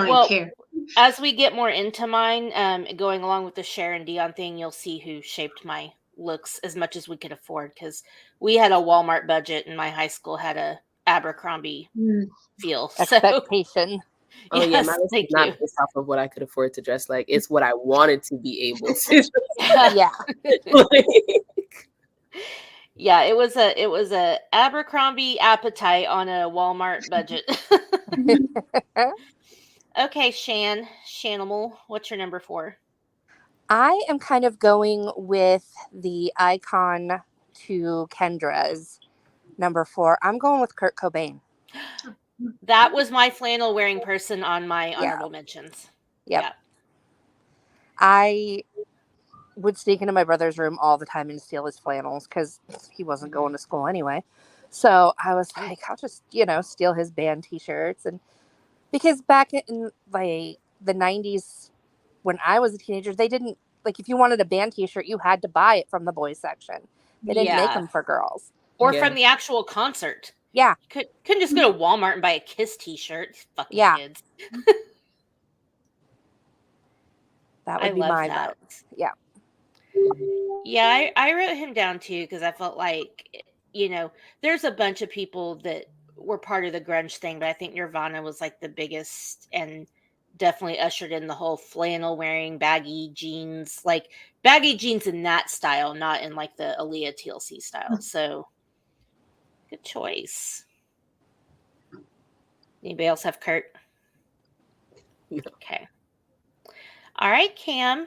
even care. As we get more into mine, going along with the Sharon Dion thing, you'll see who shaped my looks as much as we could afford, because we had a Walmart budget and my high school had a Abercrombie feel. Expectation. Oh yes, yeah, mine was not based off of what I could afford to dress like. It's what I wanted to be able to. Yeah. Yeah, it was a Abercrombie appetite on a Walmart budget. Okay, Shanimal, what's your number 4? I am kind of going with the icon to Kendra's number 4. I'm going with Kurt Cobain. That was my flannel wearing person on my honorable mentions. Yep. Yeah. I would sneak into my brother's room all the time and steal his flannels because he wasn't going to school anyway. So I was like, I'll just, steal his band t-shirts. And because back in like the 90s, when I was a teenager, they didn't, like, if you wanted a band t-shirt, you had to buy it from the boys section. They didn't make them for girls. Or from the actual concert. Yeah. Couldn't just go to Walmart and buy a Kiss t-shirt. Fucking kids. That would be my vote. Yeah. Yeah, I wrote him down too because I felt like, there's a bunch of people that were part of the grunge thing, but I think Nirvana was like the biggest and definitely ushered in the whole flannel wearing, baggy jeans in that style, not in like the Aaliyah TLC style. So good choice. Anybody else have Kurt? No. Okay. All right, Cam.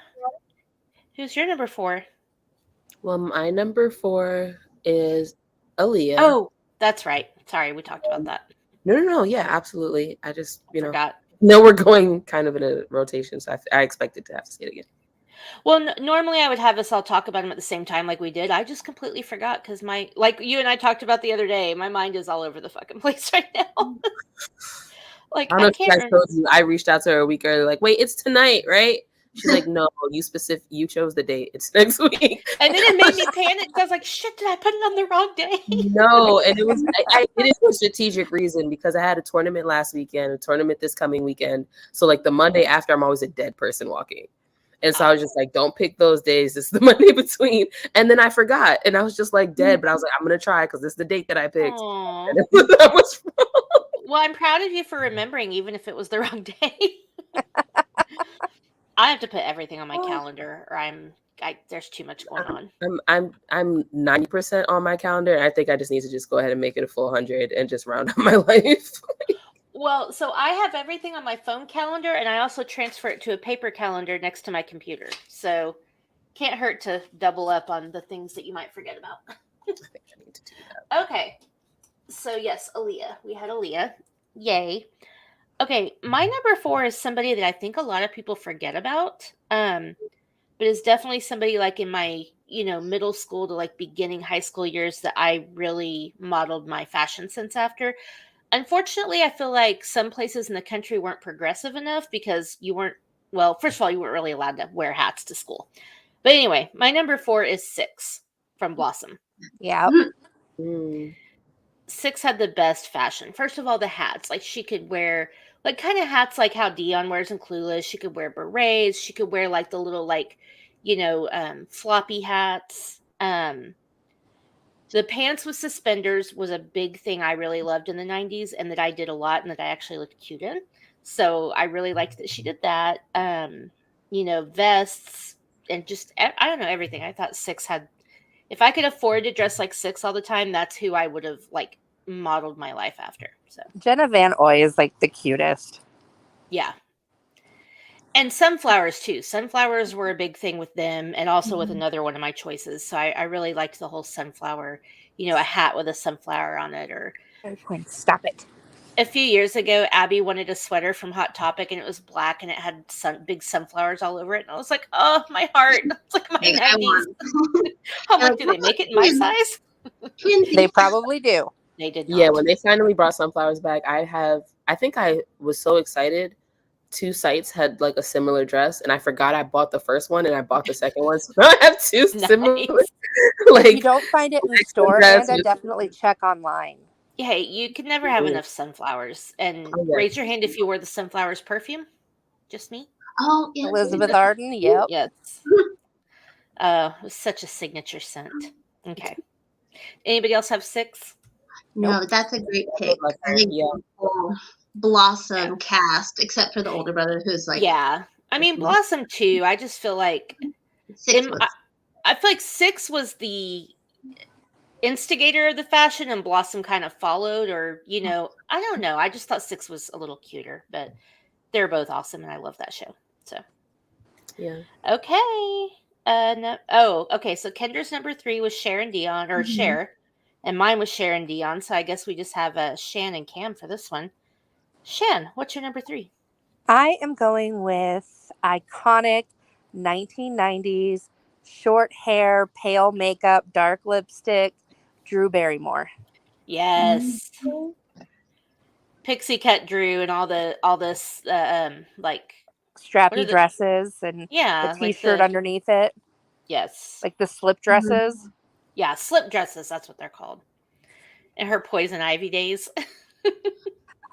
Who's your number 4? Well, my number 4 is Aaliyah. Oh, that's right. Sorry, we talked about that. No. Yeah, absolutely. I just, forgot. No, we're going kind of in a rotation, so I expected to have to say it again. Well, normally I would have us all talk about them at the same time like we did. I just completely forgot because like you and I talked about the other day, my mind is all over the fucking place right now. Like, I don't know if I told you, I reached out to her a week earlier, like, wait, it's tonight, right? She's like, no, you chose the date. It's next week. And then it made me panic. I was like, shit, did I put it on the wrong day? No, and it was I did it for a strategic reason because I had a tournament last weekend, a tournament this coming weekend. So like the Monday after, I'm always a dead person walking. And so I was just like, don't pick those days. It's the Monday between. And then I forgot. And I was just like dead. But I was like, I'm going to try because this is the date that I picked. And it was that much fun. Well, I'm proud of you for remembering, even if it was the wrong day. I have to put everything on my calendar or there's too much going on. I'm 90% on my calendar. And I think I just need to just go ahead and make it a full 100 and just round up my life. Well, so I have everything on my phone calendar, and I also transfer it to a paper calendar next to my computer. So can't hurt to double up on the things that you might forget about. I think I need to do that. Okay. So yes, Aaliyah. We had Aaliyah. Yay. Okay, my number 4 is somebody that I think a lot of people forget about. But is definitely somebody like in my, middle school to like beginning high school years that I really modeled my fashion sense after. Unfortunately, I feel like some places in the country weren't progressive enough because first of all, you weren't really allowed to wear hats to school. But anyway, my number 4 is Six from Blossom. Yeah. Six had the best fashion. First of all, the hats. Like she could wear like kind of hats like how Dion wears in Clueless. She could wear berets. She could wear like the little floppy hats. The pants with suspenders was a big thing I really loved in the 90s and that I did a lot and that I actually looked cute in. So I really liked that she did that. Vests and just, I don't know, everything. I thought Six had, if I could afford to dress like Six all the time, that's who I would have like modeled my life after. So Jenna Van Oy is like the cutest. Yeah. And sunflowers too. Sunflowers were a big thing with them and also with another one of my choices. So I really liked the whole sunflower, a hat with a sunflower on it. Or Quinn, stop it. A few years ago, Abby wanted a sweater from Hot Topic and it was black and it had big sunflowers all over it. And I was like, oh, my heart. It's like my 90s. I'm like, do they make it in my size? They probably do. They did not. Yeah, when they finally brought sunflowers back, I think I was so excited. 2 sites had like a similar dress, and I forgot I bought the first one, and I bought the second one. So I have 2 similar. Like, if you don't find it in the store, Amanda, definitely check online. Yeah, you can never have enough sunflowers. And raise your hand if you wore the sunflowers perfume. Just me. Oh, yes. Elizabeth Arden. Yep. Yes. It was such a signature scent. Okay. Anybody else have Six? No, that's a great pick. I think Blossom cast, except for the older brother who's like, yeah. I mean, Blossom too. I just feel like I feel like Six was the instigator of the fashion and Blossom kind of followed, or I don't know. I just thought Six was a little cuter, but they're both awesome and I love that show. So yeah. Okay. No. Oh, okay. So Kendra's number 3 was Sharon Dion or Cher, and mine was Sharon Dion. So I guess we just have Shan and Cam for this one. Shan, what's your number 3? I am going with iconic 1990s short hair, pale makeup, dark lipstick, Drew Barrymore. Yes. Pixie cut Drew and all this like strappy dresses and the t-shirt like underneath it. Yes. Like the slip dresses. Yeah, slip dresses, that's what they're called. And her Poison Ivy days.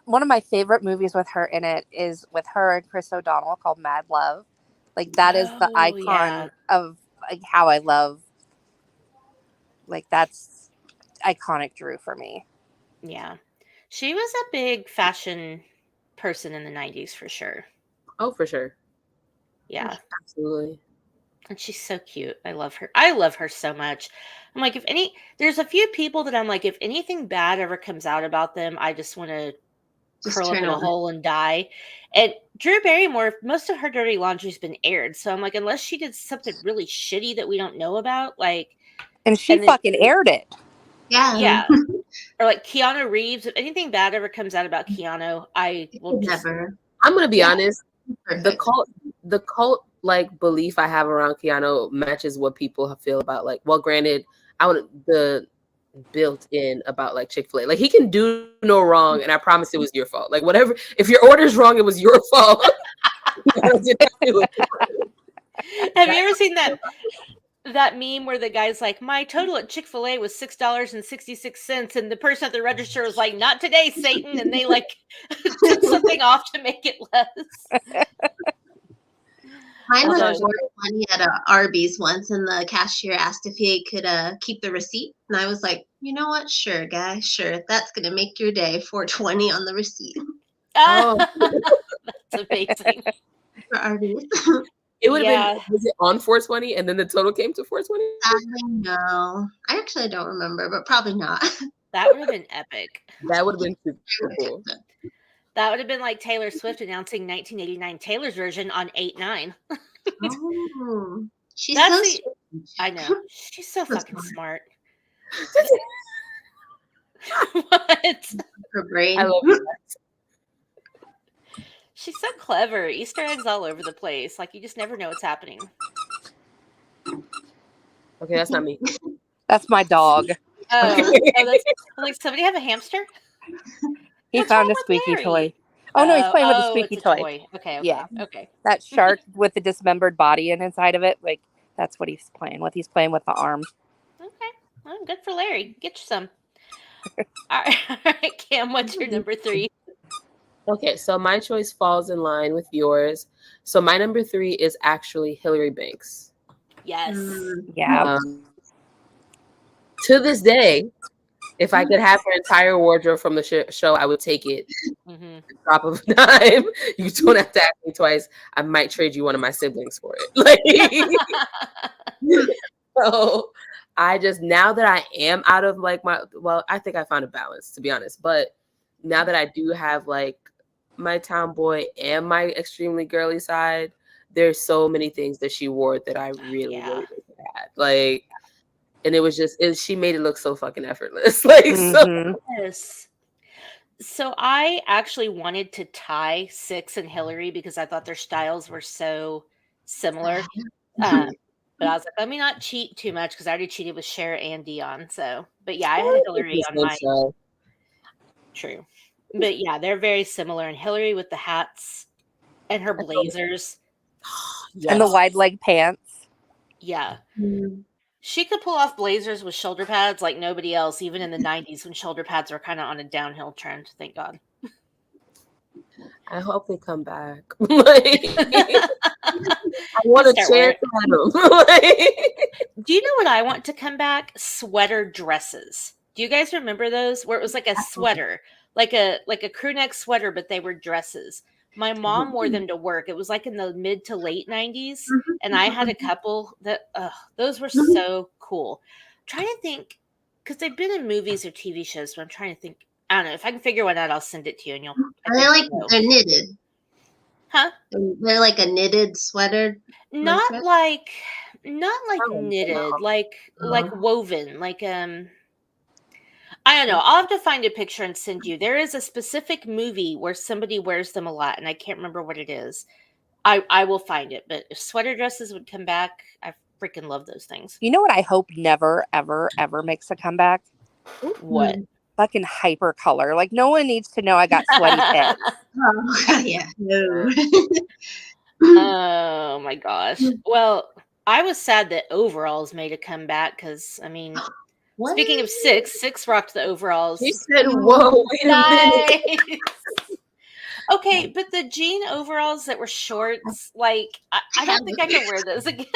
One of my favorite movies with her in it is with her and Chris O'Donnell called Mad Love. Like that is the icon of like how I love. Like that's iconic Drew for me. Yeah. She was a big fashion person in the 90s for sure. Oh, for sure. Yeah. Absolutely. And she's so cute. I love her. I love her so much. I'm like, there's a few people that I'm like, if anything bad ever comes out about them, I just want to curl up in a hole and die. And Drew Barrymore, most of her dirty laundry's been aired. So I'm like, unless she did something really shitty that we don't know about, like. And she fucking aired it. Yeah. Yeah. Or like Keanu Reeves. If anything bad ever comes out about Keanu, I will never. I'm gonna be honest. The cult like belief I have around Keanu matches what people feel about like. Well, granted, the built in about like Chick-fil-A. Like he can do no wrong, and I promise it was your fault. Like whatever, if your order's wrong, it was your fault. Have you ever seen that meme where the guy's like, my total at Chick-fil-A was $6.66, and the person at the register was like, not today, Satan, and they like took something off to make it less. Mine was Although- $4.20 at a Arby's once, and the cashier asked if he could keep the receipt, and I was like, you know what? Sure, guy, sure. That's gonna make your day. $4.20 on the receipt Oh. That's amazing. for Arby's. It would have Yeah. been, was it on 420 and then the total came to 420? Sadly, no. I actually don't remember, but probably not. That would have been epic. That would have been super cool. That would have been like Taylor Swift announcing 1989 Taylor's version on 8/9. Oh, she's That's so the- strange. I know. She's so So fucking smart. What? Her brain. I love that. She's so clever. Easter eggs all over the place. Like you just never know what's happening. Okay, that's not me. That's my dog. That's, like somebody have a hamster? He What's found wrong a with squeaky Larry? toy. Oh no, he's playing with a squeaky it's a toy. Okay. Yeah. Okay. That shark with the dismembered body inside of it, like that's what he's playing with. He's playing with the arm. Okay. Well, good for Larry. Get you some. All right, Cam, what's your number 3? Okay, so my choice falls in line with yours. So my number 3 is actually Hillary Banks. Yes. Yeah. To this day, if I could have her entire wardrobe from the show, I would take it. Mhm. Drop of a dime. You don't have to ask me twice. I might trade you one of my siblings for it. Like, so I just, now that I am out of like I think I found a balance, to be honest. But now that I do have like my tomboy and my extremely girly side, there's so many things that she wore that I really had. Like, and it was just, she made it look so fucking effortless. Like, so. Yes. So I actually wanted to tie Six and Hillary because I thought their styles were so similar. But I was like, let me not cheat too much because I already cheated with Cher and Dion. So, but yeah, I had Hillary on mine. True. But yeah, they're very similar. And Hillary with the hats and her blazers. Yes. And the wide leg pants. Yeah. She could pull off blazers with shoulder pads like nobody else, even in the 90s when shoulder pads were kind of on a downhill trend. Thank God. I hope they come back. Like, I want a chance at them. Do you know what I want to come back? Sweater dresses. Do you guys remember those? Where it was like a sweater, like a crew neck sweater, but they were dresses. My mom wore them to work. It was like in the mid to late 90s. And I had a couple that, those were so cool. I'm trying to think, because they've been in movies or TV shows, but I'm trying to think. I don't know. If I can figure one out, I'll send it to you. And They're knitted. Huh? They're like a knitted sweater. Not like knitted, like woven, like I don't know. I'll have to find a picture and send you. There is a specific movie where somebody wears them a lot, and I can't remember what it is. I will find it. But if sweater dresses would come back, I freaking love those things. You know what I hope never, ever, ever makes a comeback? What? Fucking hyper color. Like no one needs to know I got sweaty tits. Oh, yeah. No. Oh my gosh. Well, I was sad that overalls made a comeback because I mean, speaking of Six rocked the overalls. He said, "Whoa, wait a minute." Okay, but the jean overalls that were shorts, like I don't think I can wear those again.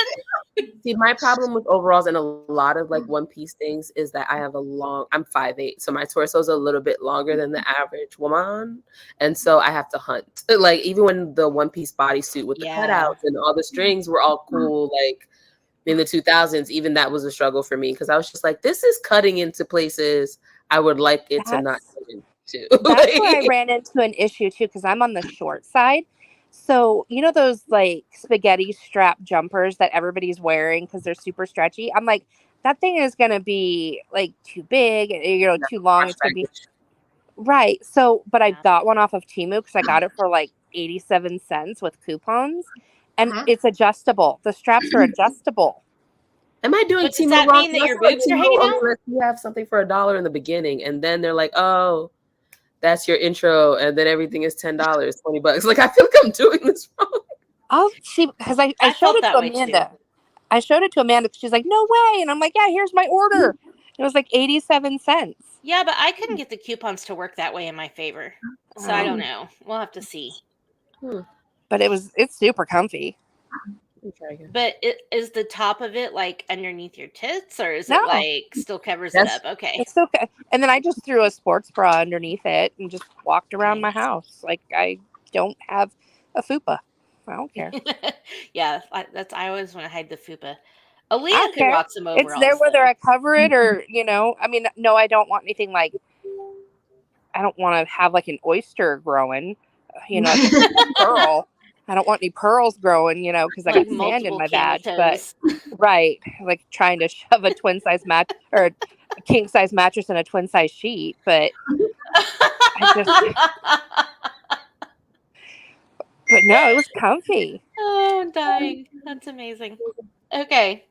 See, my problem with overalls and a lot of like one piece things is that I have I'm 5'8", so my torso is a little bit longer than the average woman, and so I have to hunt. Like even when the one piece bodysuit with the cutouts and all the strings were all cool, like in the 2000s, even that was a struggle for me because I was just like, this is cutting into places I would like it to not cut into. That's where I ran into an issue too because I'm on the short side. So, you know those like spaghetti strap jumpers that everybody's wearing because they're super stretchy? I'm like, that thing is going to be like too big, too long. It's going to be right. So, but I got one off of Temu because I got it for like 87 cents with coupons and it's adjustable. The straps are adjustable. Am I doing Temu wrong? Does that mean that your boobs are hanging out? Unless you have something for $1 in the beginning and then they're like, oh, that's your intro, and then everything is $10, $20. Like I feel like I'm doing this wrong. I'll see, because I I showed felt it that to way too. Amanda. I showed it to Amanda because she's like, no way. And I'm like, yeah, here's my order. It was like 87 cents. Yeah, but I couldn't get the coupons to work that way in my favor. So I don't know. We'll have to see. But it's super comfy. But is the top of it like underneath your tits, or is No. it like still covers it up? Okay. It's still, and then I just threw a sports bra underneath it and just walked around my house. Like, I don't have a fupa. I don't care. Yeah, I always want to hide the fupa. I Aaliyah don't can care. rock some overalls. It's there whether though. I cover it or, I mean, no, I don't want anything like, I don't want to have like an oyster growing, like a pearl. I don't want any pearls growing, because I Like got sand in multiple my camel badge. But toes. right, like trying to shove a twin size mat or a king size mattress in a twin size sheet. But but no, it was comfy. Oh, I'm dying. That's amazing. Okay.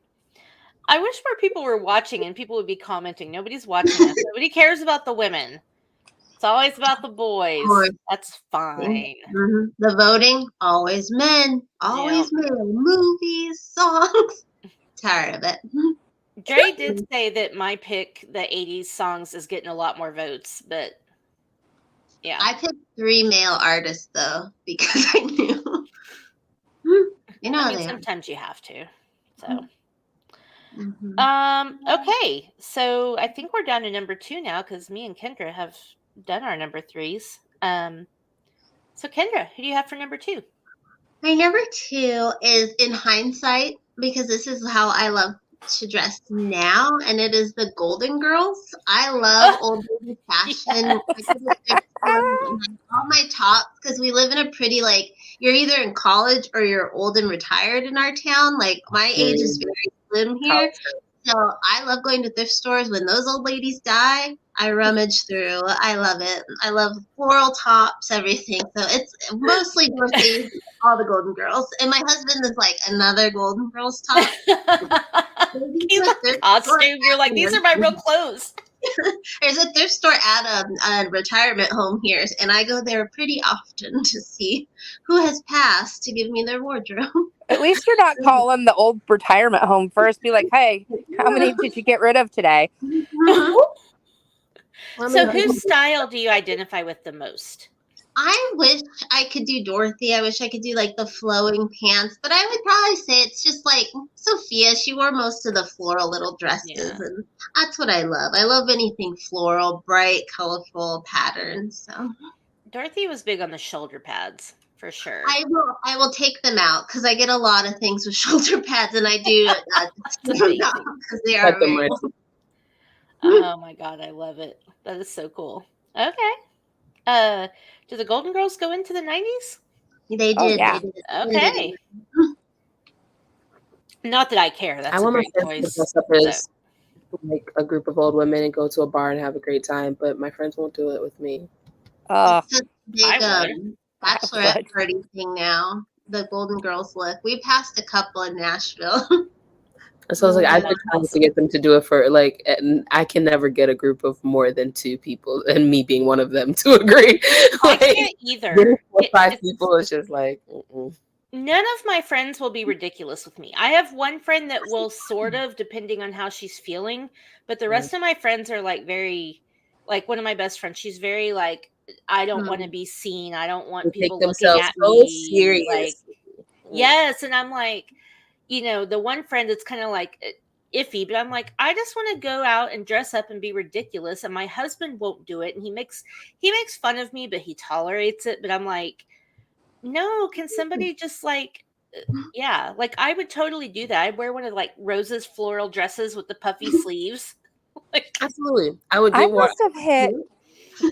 I wish more people were watching and people would be commenting. Nobody's watching us. Nobody cares about the women. It's always about the boys. That's fine. Mm-hmm. The voting, always men. Always men. Movies, songs. Tired of it. Dre did say that my pick, the 80s songs, is getting a lot more votes, but yeah. I picked 3 male artists, though, because I knew. I mean, sometimes you have to. So. Okay, so I think we're down to number 2 now because me and Kendra have done our number 3s. So Kendra, who do you have for number 2? My number 2 is In Hindsight, because this is how I love to dress now, and it is the Golden Girls. I love old lady fashion. All my tops, because we live in a pretty, like, you're either in college or you're old and retired in our town. Like, my age is very slim here. So I love going to thrift stores. When those old ladies die, I rummage through. I love it. I love floral tops, everything. So it's mostly Dorothy, all the Golden Girls. And my husband is like another Golden Girls top. He's a costume. You're like, these are my real clothes. There's a thrift store at a retirement home here, and I go there pretty often to see who has passed to give me their wardrobe. At least you're not calling the old retirement home first. Be like, hey, how many did you get rid of today? So whose style do you identify with the most? I wish I could do Dorothy. I wish I could do like the flowing pants, but I would probably say it's just like Sophia. She wore most of the floral little dresses, and that's what I love. I love anything floral, bright, colorful patterns. So Dorothy was big on the shoulder pads for sure. I will take them out because I get a lot of things with shoulder pads, and I do because they are very cool. Oh my god, I love it. That is so cool. Okay. Do the Golden Girls go into the 90s? They did. Oh, yeah. They did. Okay. Not that I care. That's a great choice. As like a group of old women and go to a bar and have a great time, but my friends won't do it with me. It's a big bachelorette party thing now. The Golden Girls look. We passed a couple in Nashville. So I was like, I've been trying to get them to do it for like, and I can never get a group of more than 2 people, and me being one of them, to agree. I can't either. 5 people is just like, none of my friends will be ridiculous with me. I have one friend that will sort of, depending on how she's feeling, but the rest of my friends are like very, like one of my best friends. She's very like, I don't want to be seen. I don't want people looking at me. Serious. Like, yes, and I'm like, the one friend that's kind of like iffy, but I'm like, I just want to go out and dress up and be ridiculous, and my husband won't do it, and he makes fun of me, but he tolerates it. But I'm like, no, can somebody just like, like I would totally do that. I'd wear one of like Rose's floral dresses with the puffy sleeves. Like, absolutely, I must have hit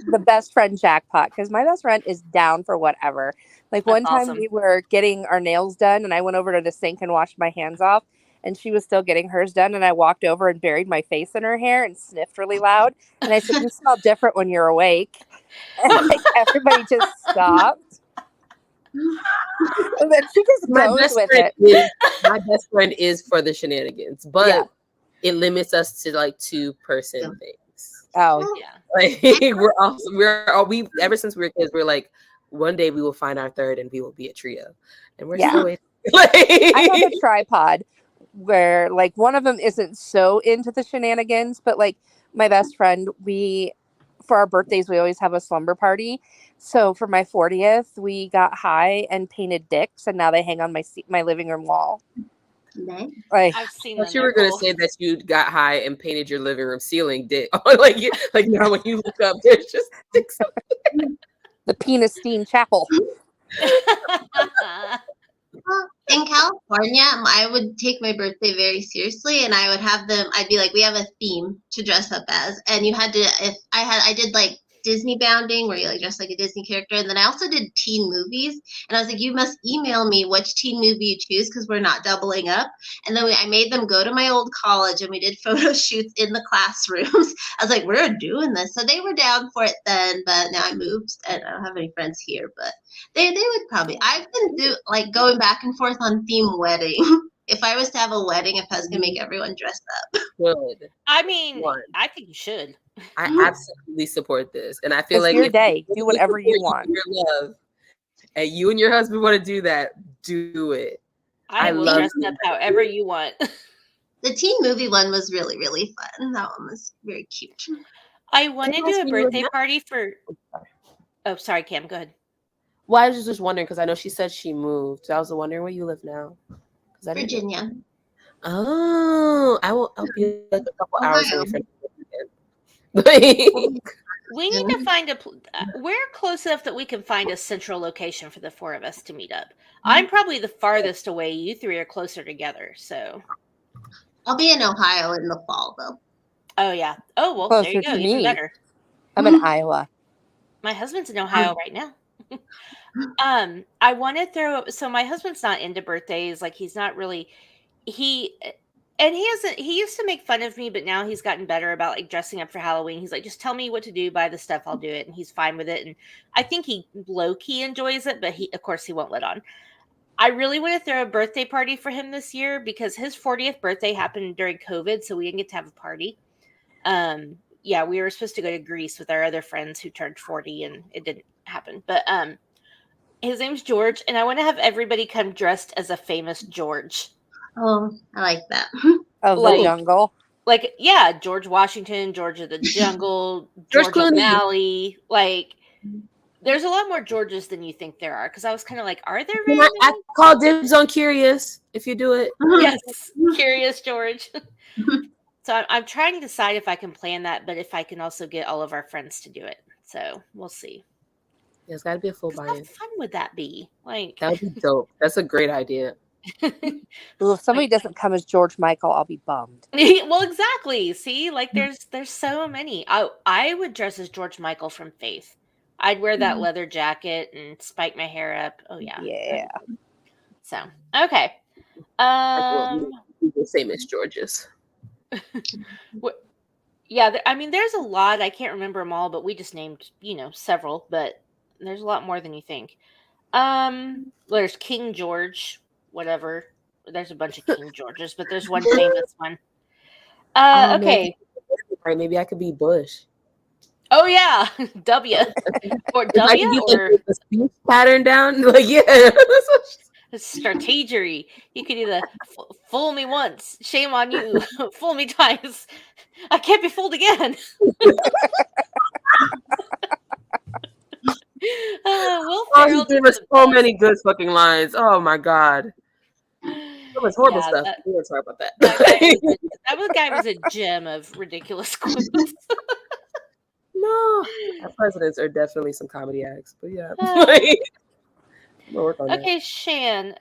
the best friend jackpot because my best friend is down for whatever. Like one time we were getting our nails done and I went over to the sink and washed my hands off and she was still getting hers done and I walked over and buried my face in her hair and sniffed really loud and I said, you smell different when you're awake. And like everybody just stopped. And then she just goes with it. My best friend is for the shenanigans, but it limits us to like 2-person things. Oh yeah. Like we're ever since we were kids, we're like, one day we will find our third and we will be a trio. And we're Yeah. still waiting. I have a tripod where like one of them isn't so into the shenanigans, but like my best friend, for our birthdays we always have a slumber party. So for my 40th, we got high and painted dicks, and now they hang on my living room wall. Nice. Like I've seen I them. thought you were gonna say that you got high and painted your living room ceiling dick. like now when you look up, there's just dicks. the Penistine Chapel. Well, in California, I would take my birthday very seriously, and I would have them. I'd be like, we have a theme to dress up as, and you had to. If I did like Disney bounding, where you like dress like a Disney character, and then I also did teen movies, and I was like, you must email me which teen movie you choose because we're not doubling up. And then I made them go to my old college, and we did photo shoots in the classrooms. I was like, we're doing this, so they were down for it then. But now I moved, and I don't have any friends here, but. They would probably. I've been like going back and forth on theme wedding. If I was to have a wedding, if I was gonna make everyone dress up. Good. I mean, One. I think you should. I absolutely support this, and I feel It's like your if day. you Do whatever you support want. Your love, and you and your husband want to do that, do it. I will love dress it. up however you want. The teen movie one was really, really fun. That one was very cute. I want to Can I do ask a you birthday another- party for. Oh, sorry, Cam. Go ahead. Well, I was just wondering because I know she said she moved. So I was wondering where you live now. I didn't know. Virginia. Oh, I'll be like a couple hours Ohio. away from you. We need to find we're close enough that we can find a central location for the four of us to meet up. I'm probably the farthest away. You three are closer together, so. I'll be in Ohio in the fall though. Oh yeah. Oh well, Closer there you go. to Even me. better. I'm in Iowa. My husband's in Ohio right now. I want to throw. So my husband's not into birthdays. Like he's not really. He used to make fun of me, but now he's gotten better about like dressing up for Halloween. He's like, just tell me what to do, buy the stuff, I'll do it, and he's fine with it. And I think he low key enjoys it, but of course he won't let on. I really want to throw a birthday party for him this year because his 40th birthday happened during COVID, so we didn't get to have a party. Yeah, we were supposed to go to Greece with our other friends who turned 40, and it didn't happen. But his name's George, and I want to have everybody come dressed as a famous George. Oh, I like that. Of the jungle. Like, yeah, George Washington, George of the Jungle, George O'Malley. Like, there's a lot more Georges than you think there are. Because I was kind of like, are there very many? I call dibs on Curious if you do it. Yes, Curious George. So I'm trying to decide if I can plan that, but if I can also get all of our friends to do it. So we'll see. There's got to be a full buy-in. How fun would that be? Like, that would be dope. That's a great idea. Well, if somebody doesn't come as George Michael, I'll be bummed. Well, exactly. See, like there's so many. I would dress as George Michael from Faith. I'd wear that leather jacket and spike my hair up. Oh yeah. Yeah. So okay. The same as George's. Yeah, I mean, there's a lot. I can't remember them all, but we just named, several. But there's a lot more than you think. There's King George, whatever. There's a bunch of King Georges, but there's one famous one. Okay. Right, maybe I could be Bush. Oh yeah, W or W or the speech pattern down. Like yeah. strategery. You could either fool me once, shame on you. Fool me twice, I can't be fooled again. Will Ferrell gave us so many good fucking lines. Oh my god. That was horrible stuff. We won't talk about that. That guy was a gem of ridiculous quotes. No, our presidents are definitely some comedy acts, but yeah. We'll work on okay, Shan.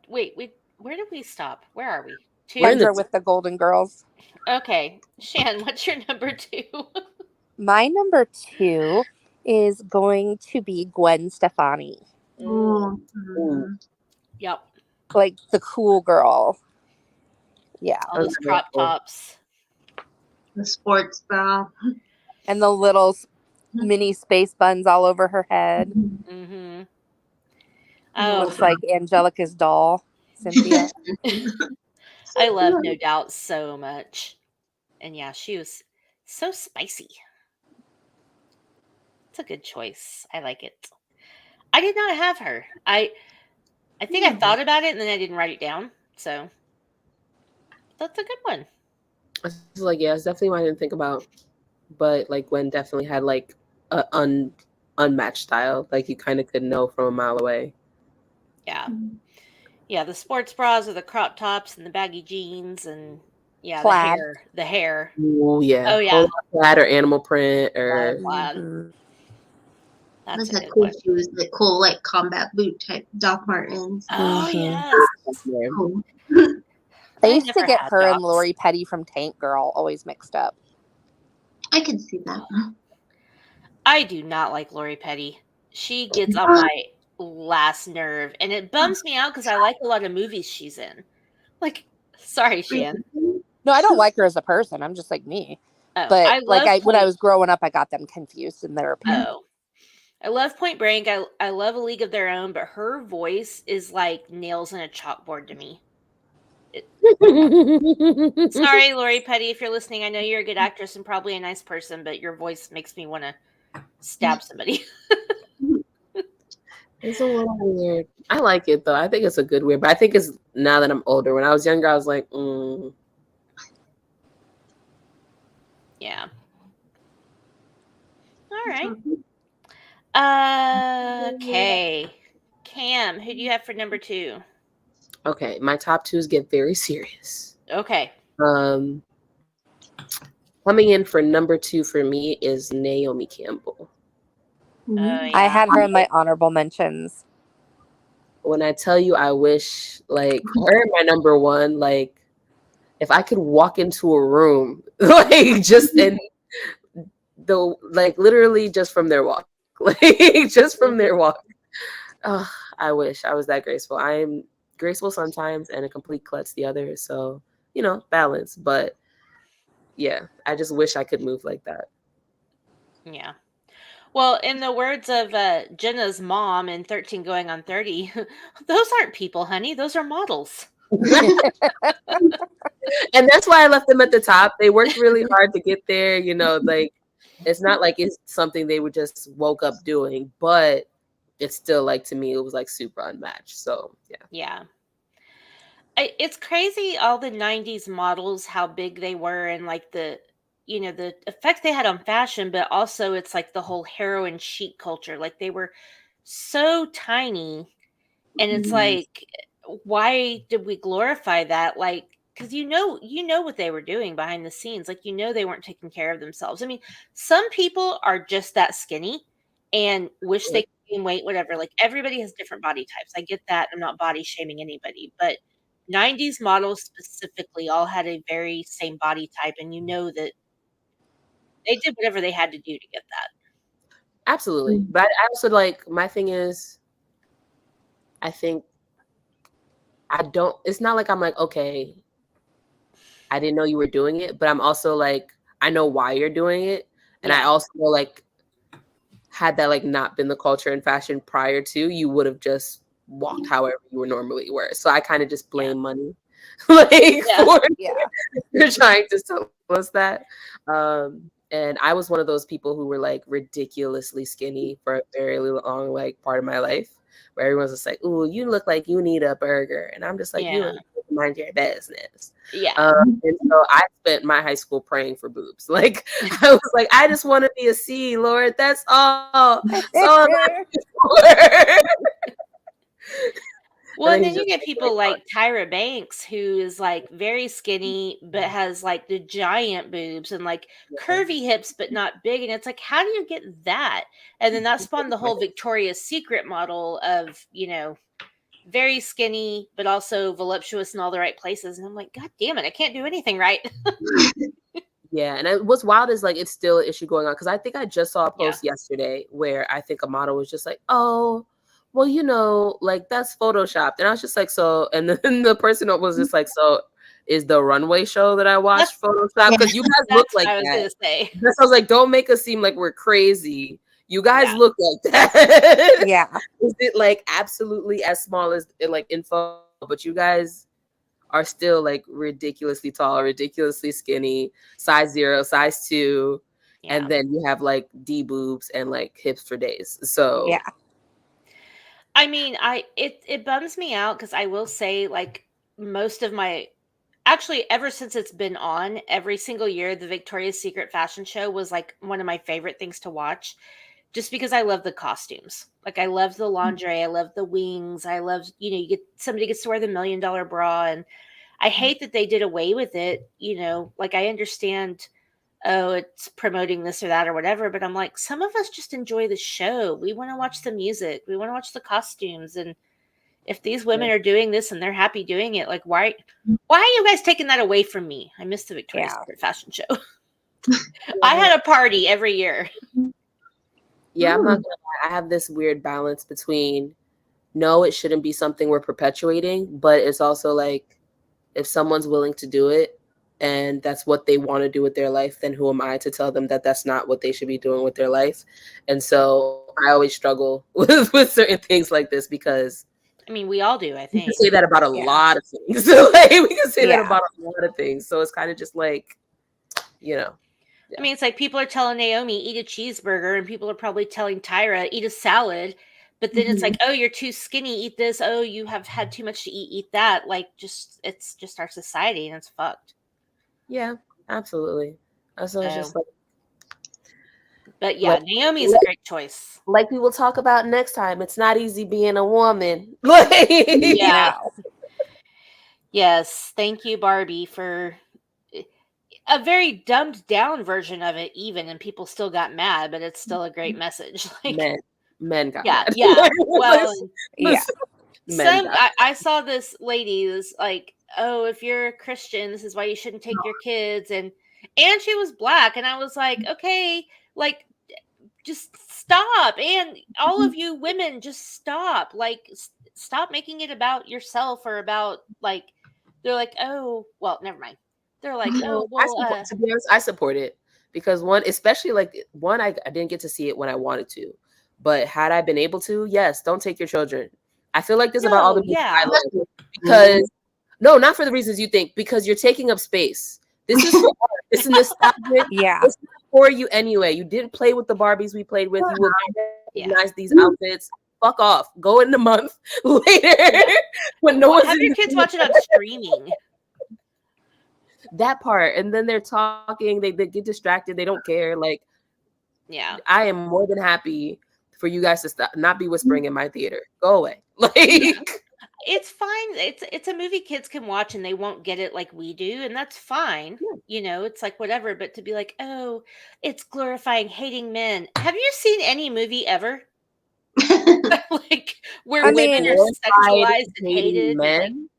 Wait, where did we stop? Where are we? Kendra with the Golden Girls. Okay, Shan, what's your number 2? My number 2 is going to be Gwen Stefani. Mm-hmm. Yep. Like the cool girl. Yeah. All those crop tops. The sports bra. And the little mini space buns all over her head. Mm-hmm. Looks like Angelica's doll, Cynthia. I love No Doubt so much. And yeah, she was so spicy. It's a good choice. I like it. I did not have her. I think I thought about it and then I didn't write it down. So that's a good one. I was like, yeah, it's definitely one I didn't think about. But like Gwen definitely had like a unmatched style. Like you kind of could know from a mile away. Yeah. Yeah, the sports bras or the crop tops and the baggy jeans and yeah, Plaid. The hair. Oh yeah. Oh yeah. Plaid or animal print Love or plaid. Mhm. That's Like a the good cool one. shoes, the cool like combat boot type Doc Martens. Oh Mhm. yes. Cool. I I used to never get had her and docs. Lori Petty from Tank Girl always mixed up. I can see that. I do not like Lori Petty. She gets on my last nerve, and it bums me out because I like a lot of movies she's in. Like, sorry, Shan. No, I don't like her as a person. I'm just like me. Oh, But I like love when I Point. was growing up, I got them confused in their appearance. Oh, I love Point Break. I love A League of Their Own, but her voice is like nails in a chalkboard to me. Sorry, Lori Petty, if you're listening. I know you're a good actress and probably a nice person, but your voice makes me want to stab somebody. It's a little weird. I like it though. I think it's a good weird, but I think it's now that I'm older. When I was younger, I was like, Yeah. All right. Okay. Cam, who do you have for number 2? okay, my top twos get very serious. Okay. Um, Coming in for number 2 for me is Naomi Campbell. Oh yeah. I had her in my honorable mentions. When I tell you, I wish like her my number 1. Like, if I could walk into a room, like just in the like literally just from their walk, like just from their walk. Oh, I wish I was that graceful. I'm graceful sometimes and a complete klutz the other. So, balance. But yeah, I just wish I could move like that. Yeah. Well, in the words of Jenna's mom in 13 Going on 30, those aren't people, honey. Those are models. And that's why I left them at the top. They worked really hard to get there. Like it's not like it's something they would just woke up doing, but it's still like to me, it was like super unmatched. So yeah. Yeah. It's crazy all the 90s models, how big they were, and like the effect they had on fashion, but also it's like the whole heroin chic culture. Like they were so tiny, and it's like, why did we glorify that? Like, because you know what they were doing behind the scenes. Like, they weren't taking care of themselves. I mean, some people are just that skinny and wish they could gain weight, whatever. Like, everybody has different body types. I get that. I'm not body shaming anybody, but 90s models specifically all had a very same body type, and that they did whatever they had to do to get that. Absolutely. But I also like, my thing is, I think it's not like I'm like, okay, I didn't know you were doing it, but I'm also like, I know why you're doing it. And I Yeah. also like, had that like not been the culture in fashion prior to, you would have just walked however you would normally wear. So I kind of just blame money like Yeah. for Yeah. trying to tell us that. And I was one of those people who were like ridiculously skinny for a very long like part of my life, where everyone's just like, "Ooh, you look like you need a burger," and I'm just like, "You Yeah. mind your business." Yeah. And so I spent my high school praying for boobs. Like I was like, I just want to be a C, Lord. That's all. That's all I'm asking for. Well, and He's then you just get people like Tyra Banks, who is like very skinny, but has like the giant boobs and like curvy hips, but not big. And it's like, how do you get that? And then that spawned the whole Victoria's Secret model of, very skinny, but also voluptuous in all the right places. And I'm like, God damn it, I can't do anything right. Yeah, and what's wild is like it's still an issue going on, because I think I just saw a Yeah. post yesterday where I think a model was just like, "Oh, well, like that's photoshopped," and I was just like, "So," and then the person was just like, "So, is the runway show that I watched photoshopped? Because you guys look That's like what I was that." gonna say. So I was like, "Don't make us seem like we're crazy. You guys Yeah. look like that." Yeah. Is it like absolutely as small as like info, but you guys are still like ridiculously tall, ridiculously skinny, size 0, size 2, Yeah. and then you have like D boobs and like hips for days. So Yeah. I mean, it bums me out because I will say, like, most of my actually, ever since it's been on, every single year, the Victoria's Secret fashion show was like one of my favorite things to watch, just because I love the costumes. Like, I love the lingerie, I love the wings, I love, you get somebody gets to wear the $1,000,000 bra, and I hate that they did away with it. Like, I understand, oh, it's promoting this or that or whatever, but I'm like, some of us just enjoy the show. We want to watch the music, we want to watch the costumes, and if these women are doing this and they're happy doing it, like, why are you guys taking that away from me? I miss the Victoria's Secret fashion show. I had a party every year. Yeah, I'm not gonna lie. I have this weird balance between, no, it shouldn't be something we're perpetuating, but it's also like, if someone's willing to do it and that's what they want to do with their life, then who am I to tell them that that's not what they should be doing with their life? And so I always struggle with certain things like this, because I mean, we all do, I we think. can say that about a lot of things. So, like, we can say that about a lot of things. So it's kind of just like, I mean, it's like people are telling Naomi, eat a cheeseburger, and people are probably telling Tyra, eat a salad. But then it's like, oh, you're too skinny, eat this. Oh, you have had too much to eat that. Like, it's just our society, and it's fucked. Yeah, absolutely. So it's just like, but yeah, Naomi is a great choice. Like we will talk about next time. It's not easy being a woman. Yeah. Yes. Thank you, Barbie, for a very dumbed down version of it, even, and people still got mad, but it's still a great message. Like, men got mad. Yeah. Well, I saw this lady was like, oh, if you're a Christian, this is why you shouldn't take your kids, and she was Black, and I was like, okay, like, just stop. And all of you women, just stop. Like, stop making it about yourself, or about, like, they're like, oh, well, never mind. They're like, oh, well, to be honest, I support it, because especially I didn't get to see it when I wanted to, but had I been able to, yes, don't take your children. I feel like this about all the movies I love, because not for the reasons you think, because you're taking up space. This is for art. It's nostalgic. It's for you anyway. You didn't play with the Barbies we played with. You will recognize these outfits. Fuck off. Go in the month later when no one's have your kids watch it on streaming. That part, and then they're talking, they get distracted, they don't care. Like, yeah, I am more than happy for you guys to not be whispering in my theater. Go away. Like, it's fine. It's a movie kids can watch, and they won't get it like we do, and that's fine. It's like, whatever. But to be like, oh, it's glorifying hating men. Have you seen any movie ever like where women are sexualized and hated? Men?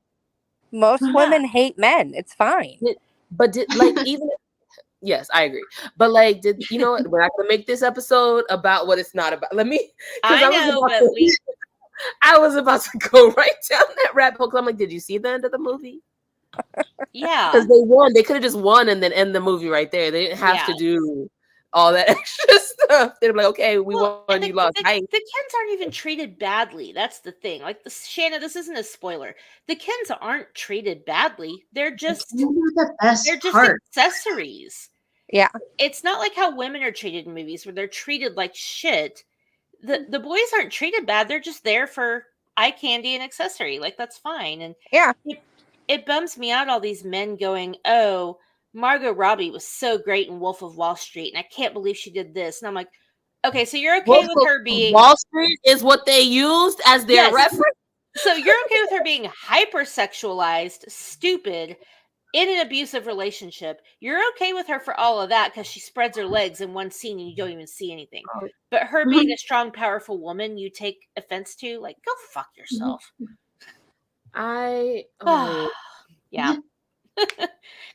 Most women hate men. It's fine. But even yes, I agree. But like, we're not gonna make this episode about what it's not about. Let me. I was about to go right down that rabbit hole. I'm like, did you see the end of the movie? Yeah, because they won. They could have just won and then end the movie right there. They didn't have to do all that extra stuff. They're like, okay, we won, you lost. The Kens aren't even treated badly. That's the thing. Like, Shana, this isn't a spoiler. The Kens aren't treated badly. They're just accessories. Yeah. It's not like how women are treated in movies, where they're treated like shit. The boys aren't treated bad. They're just there for eye candy and accessory. Like, that's fine. And it bums me out, all these men going, oh, Margot Robbie was so great in Wolf of Wall Street, and I can't believe she did this. And I'm like, okay, so you're okay with her being... Wall Street is what they used as their reference? So you're okay with her being hypersexualized, stupid, in an abusive relationship. You're okay with her for all of that because she spreads her legs in one scene and you don't even see anything. But her being a strong, powerful woman, you take offense to? Like, go fuck yourself. Yeah.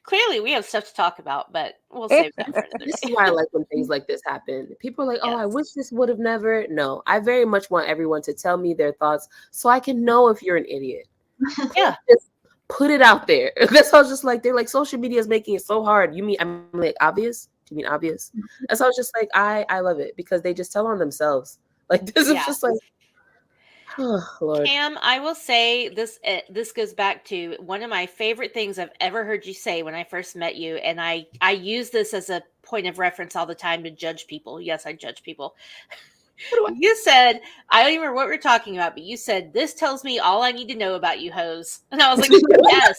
Clearly, we have stuff to talk about, but we'll save that for another day. This is why I like when things like this happen. People are like, oh, I wish this would have never. No, I very much want everyone to tell me their thoughts so I can know if you're an idiot. Yeah. Just put it out there. That's how I was just like, they're like, social media is making it so hard. I'm like, obvious? Do you mean obvious? And so I was just like, I love it because they just tell on themselves. Like, this is just like, oh, Lord. Cam, I will say this goes back to one of my favorite things I've ever heard you say when I first met you, and I use this as a point of reference all the time to judge people. Yes, I judge people. You said, I don't even remember what we're talking about, but you said, this tells me all I need to know about you hoes. And I was like, yes.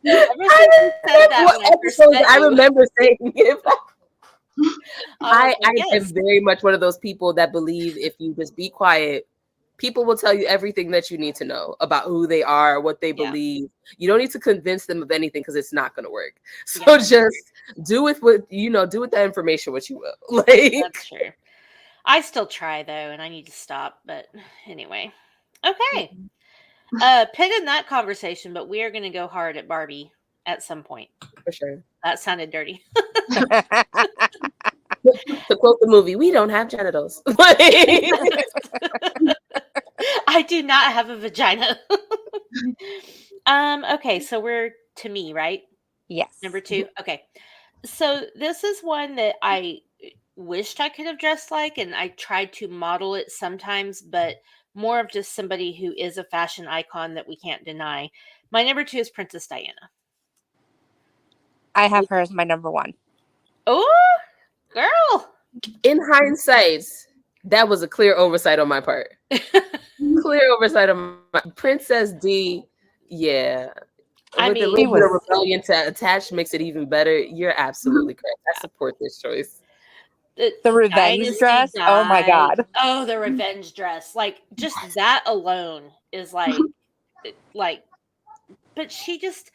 Ever since you said that when I first met I you, remember saying it. I was I like, am yes. very much one of those people that believe if you just be quiet, people will tell you everything that you need to know about who they are, what they Yeah. believe. You don't need to convince them of anything because it's not going to work. So Yeah. just do with what do with that information what you will. Like, That's true. I still try though, and I need to stop. But anyway, okay. Pin in that conversation, but we are going to go hard at Barbie at some point. for sure. That sounded dirty. To quote the movie, we don't have genitals. I do not have a vagina. Okay, so we're to me, right? Yes. Number 2. Okay. So this is one that I wished I could have dressed like, and I tried to model it sometimes, but more of just somebody who is a fashion icon that we can't deny. My number 2 is Princess Diana. I have her as my number 1. Oh, girl. In hindsight, that was a clear oversight on my part. Clear oversight on my Princess D. Yeah. I With a mean, little bit of rebellion to attach makes it even better. You're absolutely correct. I support this choice. The revenge Dynasty dress. Oh my died. God. Oh, the revenge dress. Like, just that alone is like, but she just,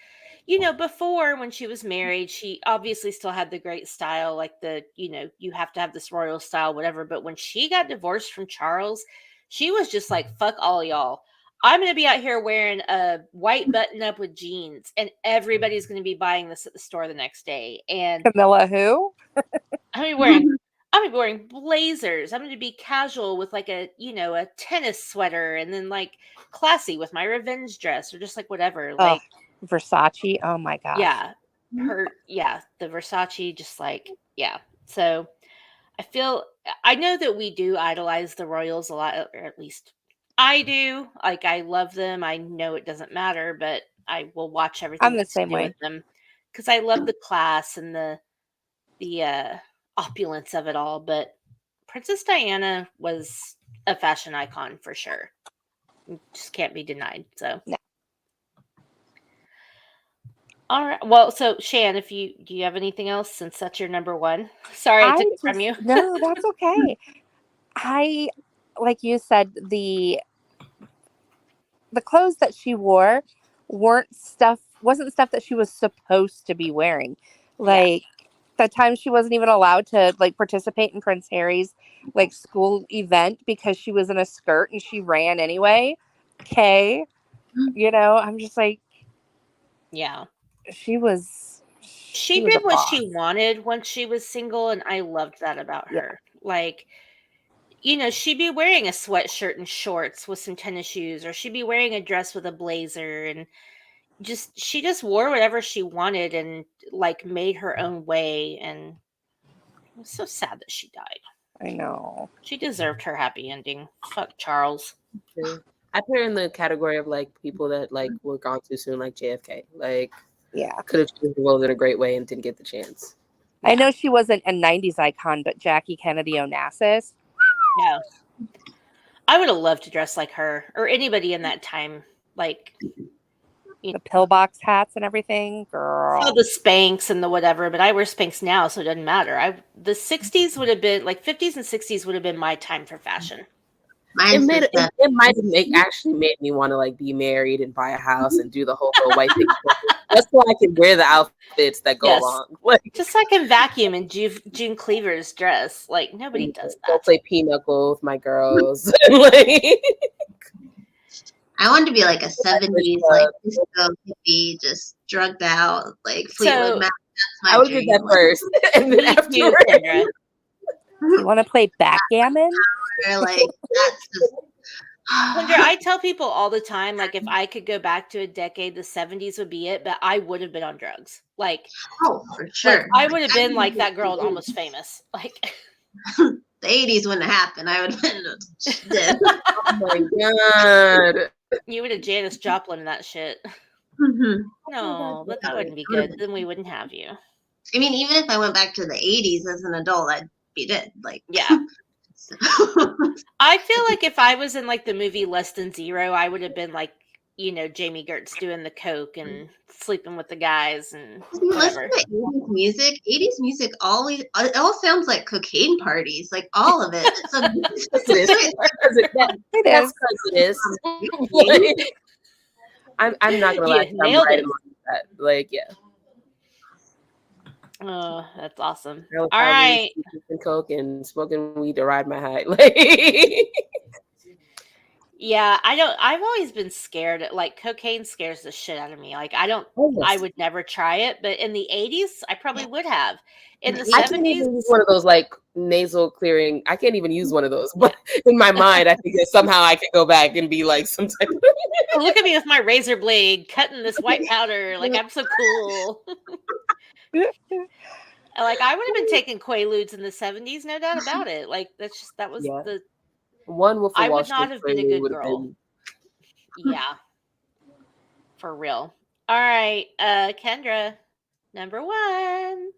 before when she was married, she obviously still had the great style, like you have to have this royal style, whatever. But when she got divorced from Charles, she was just like, fuck all y'all. I'm going to be out here wearing a white button up with jeans, and everybody's going to be buying this at the store the next day. And Camilla who? I'm gonna be wearing blazers. I'm going to be casual with like a tennis sweater, and then like classy with my revenge dress, or just like whatever. Like, Versace. Oh my gosh. Yeah, the Versace, just like, yeah. So I know that we do idolize the royals a lot, or at least I do. Like, I love them. I know it doesn't matter, but I will watch everything I'm the that's to same do way. with them because I love the class and the opulence of it all. But Princess Diana was a fashion icon for sure. Just can't be denied. So. No. All right. Well, so Shan, do you have anything else since that's your number 1? Sorry, I took it from you. No, that's okay. I, like you said, the clothes that she wore wasn't stuff that she was supposed to be wearing. Like that time she wasn't even allowed to like participate in Prince Harry's like school event because she was in a skirt and she ran anyway. Okay. I'm just like, Yeah. she did a what boss. she wanted once she was single, and I loved that about her. Like, she'd be wearing a sweatshirt and shorts with some tennis shoes, or she'd be wearing a dress with a blazer, and she just wore whatever she wanted and like made her own way. And it was so sad that she died. I know. She deserved her happy ending. Fuck Charles. Yeah. I put her in the category of like people that like were gone too soon, like JFK. Like, could have changed the world in a great way and didn't get the chance. Yeah. I know she wasn't a 90s icon, but Jackie Kennedy Onassis. Yeah. I would have loved to dress like her or anybody in that time. Like, the pillbox hats and everything, girl. The Spanx and the whatever, but I wear Spanx now, so it doesn't matter. The 60s would have been, like 50s and 60s would have been my time for fashion. It might have actually made me want to like be married and buy a house and do the whole white thing. That's why I can wear the outfits that go along. Like, just so I can vacuum in June Cleaver's dress. Like, nobody does that. Go play pinochle with my girls. Like, I wanted to be like a 70s, like disco hippie, just drugged out, like Fleetwood Mac. I would do that first, and then afterwards. You want to play backgammon? Like, that's just. Kendra, I tell people all the time, like, if I could go back to a decade, the 70s would be it, but I would have been on drugs. Like, for sure. Like, I would have been like that girl at Almost Famous. Like, the 80s wouldn't have happened. I would have been dead. Oh my God. You would have Janis Joplin in that shit. Mm-hmm. No, but that wouldn't be good. Then we wouldn't have you. I mean, even if I went back to the 80s as an adult, I'd be dead. Like, Yeah. so. I feel like if I was in like the movie Less Than Zero, I would have been like, Jamie Gertz doing the coke and sleeping with the guys and If you listen whatever. to 80s music, it all sounds like cocaine parties, like all of it. It's a It That's is. because it is. Like, I'm not gonna lie, You 'cause I'm nailed right it. along with that. Like, yeah. Oh, that's awesome. I was All probably right. smoking coke and smoking weed to ride my high. Like, Yeah, I've always been scared. Like cocaine scares the shit out of me. Like I yes. would never try it, but in the 80s, I probably would have. In the I can't 70s, even use one of those like nasal clearing. I can't even use one of those. But in my mind, I think that somehow I could go back and be like some type of oh, look at me with my razor blade cutting this white powder. Like I'm so cool. Like I would have been taking Quaaludes in the 70s, no doubt about it. Like that was yeah. the One Wolf of I Wall would not Street have been a Prelude good would have girl. been. Yeah. For real. All right, Kendra, number 1.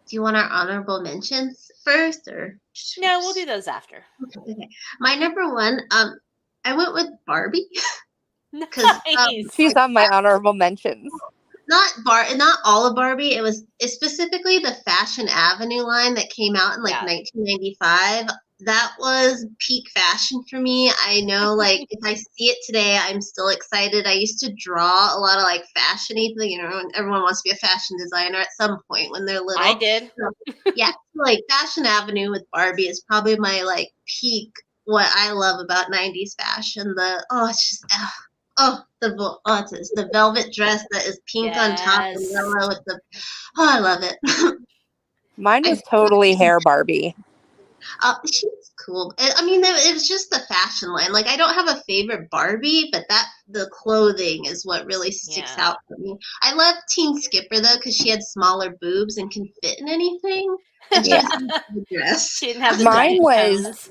Do you want our honorable mentions first, or No, we'll do those after. Okay. My number 1, I went with Barbie because Nice. She's on my honorable mentions. not all of Barbie. It's specifically the Fashion Avenue line that came out in like Yeah. 1995. That was peak fashion for me. I know, like, if I see it today, I'm still excited. I used to draw a lot of like fashion-y, everyone wants to be a fashion designer at some point when they're little. I did. So, yeah, like Fashion Avenue with Barbie is probably my like peak. What I love about 90s fashion, it's the velvet dress that is pink on top and Yes. yellow with I love it. Mine was totally hair Barbie. She's cool. I mean, it was just the fashion line. Like, I don't have a favorite Barbie, but the clothing is what really sticks Yeah. out for me. I love Teen Skipper though because she had smaller boobs and can fit in anything. And she Yeah. had a dress. She didn't have the Mine giant was cones.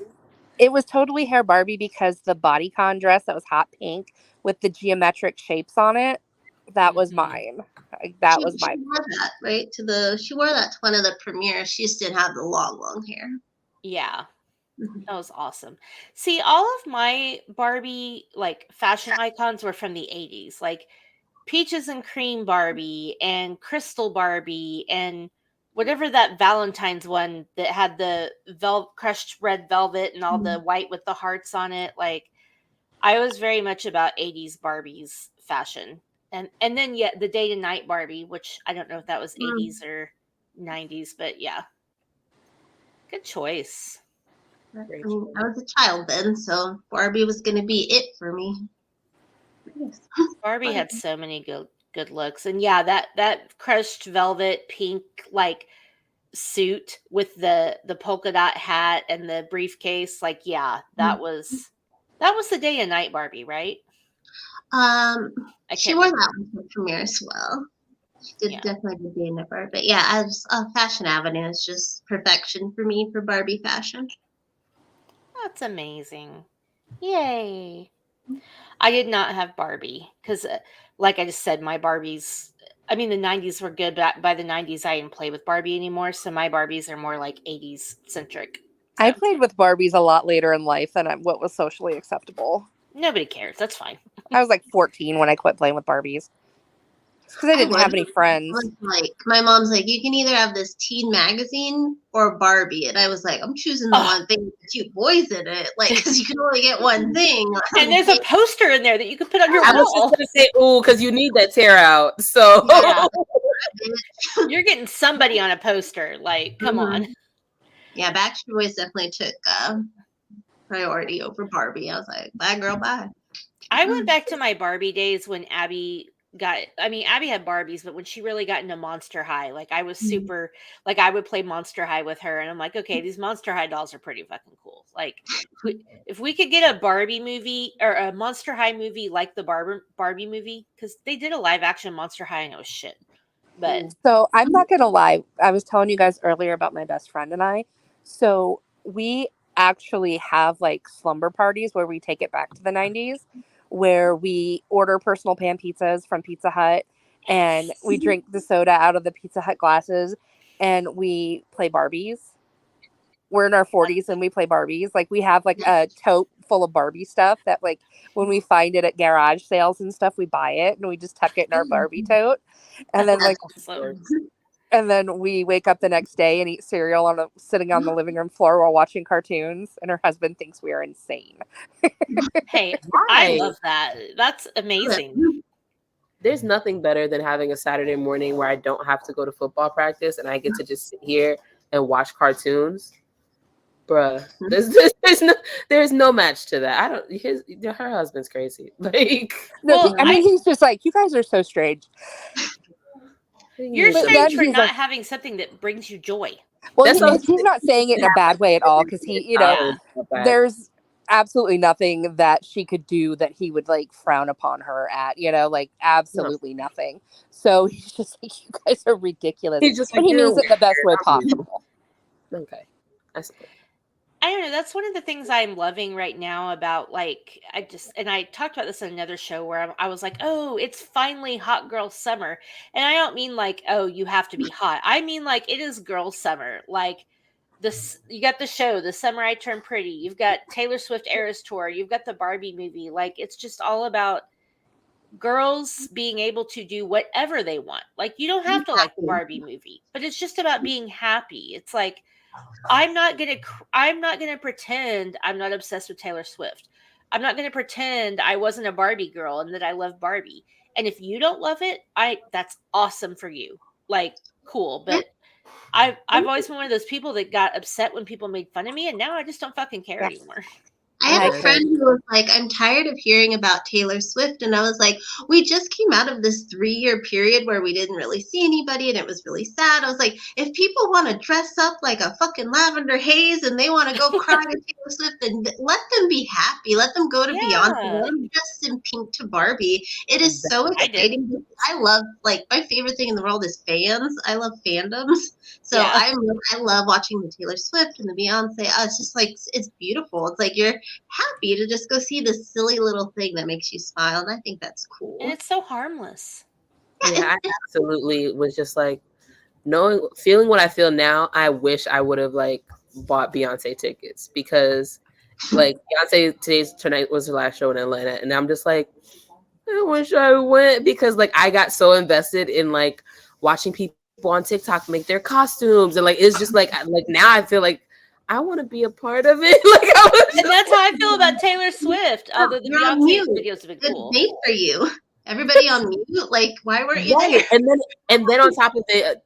it was totally hair Barbie because the bodycon dress that was hot pink with the geometric shapes on it, that was Mhm. mine. That was She my wore that right she wore that to one of the premieres. She just didn't have the long hair. Yeah. Mhm. That was awesome. See, all of my Barbie like fashion icons were from the 80s. Like Peaches and Cream Barbie and Crystal Barbie and whatever that Valentine's one that had the crushed red velvet and all the white with the hearts on it. Like I was very much about 80s Barbie's fashion. And then the day to night Barbie, which I don't know if that was 80s or 90s, but yeah. Good choice. I mean, I was a child then, so Barbie was going to be it for me. Yes. Barbie had so many good looks. And yeah, that crushed velvet pink like suit with the polka dot hat and the briefcase, like yeah, that was the day and night Barbie, right? I She can't wore remember. that one for premiere as well. She did Yeah. definitely did the Never, but yeah, Fashion Avenue is just perfection for me for Barbie fashion. That's amazing. Yay. I did not have Barbie because, like I just said, my Barbies. I mean, the 90s were good, but by the 90s, I didn't play with Barbie anymore. So my Barbies are more like 80s centric. So. I played with Barbies a lot later in life than what was socially acceptable. Nobody cares. That's fine. I was like 14 when I quit playing with Barbies. Because I didn't have any friends. My mom's like, you can either have this teen magazine or Barbie, and I was like, I'm choosing the one thing with two boys in it, like because you can only get one thing. And there's a poster in there that you can put on your wall. I was just gonna say, because you need that tear out. So yeah. You're getting somebody on a poster. Like, come on. Yeah, Backstreet Boys definitely took priority over Barbie. I was like, bye, girl, bye. I went back to my Barbie days when Abby had Barbies, but when she really got into Monster High, like I was super, like I would play Monster High with her and I'm like, okay, these Monster High dolls are pretty fucking cool. Like if we could get a Barbie movie or a Monster High movie like the Barbie movie, because they did a live action Monster High and it was shit. But so I'm not gonna lie, I was telling you guys earlier about my best friend and I. So we actually have like slumber parties where we take it back to the 90s, where we order personal pan pizzas from Pizza Hut and we drink the soda out of the Pizza Hut glasses and we play Barbies. we're in our 40s and we play Barbies. Like, we have like a tote full of Barbie stuff that, like, when we find it at garage sales and stuff, we buy it and we just tuck it in our Barbie tote. And then, like, and then we wake up the next day and eat cereal sitting on the living room floor while watching cartoons. And her husband thinks we are insane. Hey, I love that. That's amazing. There's nothing better than having a Saturday morning where I don't have to go to football practice and I get to just sit here and watch cartoons. Bruh, there's no match to that. I don't. Her husband's crazy. Like, no, I mean, he's just like, you guys are so strange. You're strange for not having something that brings you joy. Well, he's not saying it in a bad way at all, because he, there's absolutely nothing that she could do that he would like frown upon her at, like absolutely nothing. So he's just like, you guys are ridiculous. He's just like, he means it the best way possible. Okay. I don't know. That's one of the things I'm loving right now about, like, and I talked about this in another show where I was like, oh, it's finally hot girl summer. And I don't mean like, oh, you have to be hot. I mean, like, it is girl summer. Like, you got the show, The Summer I Turned Pretty. You've got Taylor Swift Eras Tour. You've got the Barbie movie. Like, it's just all about girls being able to do whatever they want. Like, you don't have to like the Barbie movie, but it's just about being happy. It's like, I'm not gonna pretend I'm not obsessed with Taylor Swift. I'm not gonna pretend I wasn't a Barbie girl and that I love Barbie. And if you don't love it, that's awesome for you. Like, cool. But I've always been one of those people that got upset when people made fun of me, and now I just don't fucking care anymore. I had a friend who was like, I'm tired of hearing about Taylor Swift. And I was like, we just came out of this 3-year period where we didn't really see anybody and it was really sad. I was like, if people want to dress up like a fucking Lavender Haze and they want to go cry to Taylor Swift, then let them be happy. Let them go to Beyonce. Let them dress in pink to Barbie. It is so exciting. I love, like, my favorite thing in the world is fans. I love fandoms. So I love watching the Taylor Swift and the Beyonce. It's just like, it's beautiful. It's like you're happy to just go see this silly little thing that makes you smile, and I think that's cool. And it's so harmless. Yeah, I absolutely was just like, feeling what I feel now. I wish I would have like bought Beyonce tickets, because like Beyonce tonight was her last show in Atlanta, and I'm just like, I wish I went, because like I got so invested in like watching people on TikTok make their costumes, and like it's just like now I feel like I want to be a part of it. And that's how I feel about Taylor Swift. Although the Beyonce videos have been cool. Good date for you. Everybody on mute. Like, why weren't you there? And then on top of it,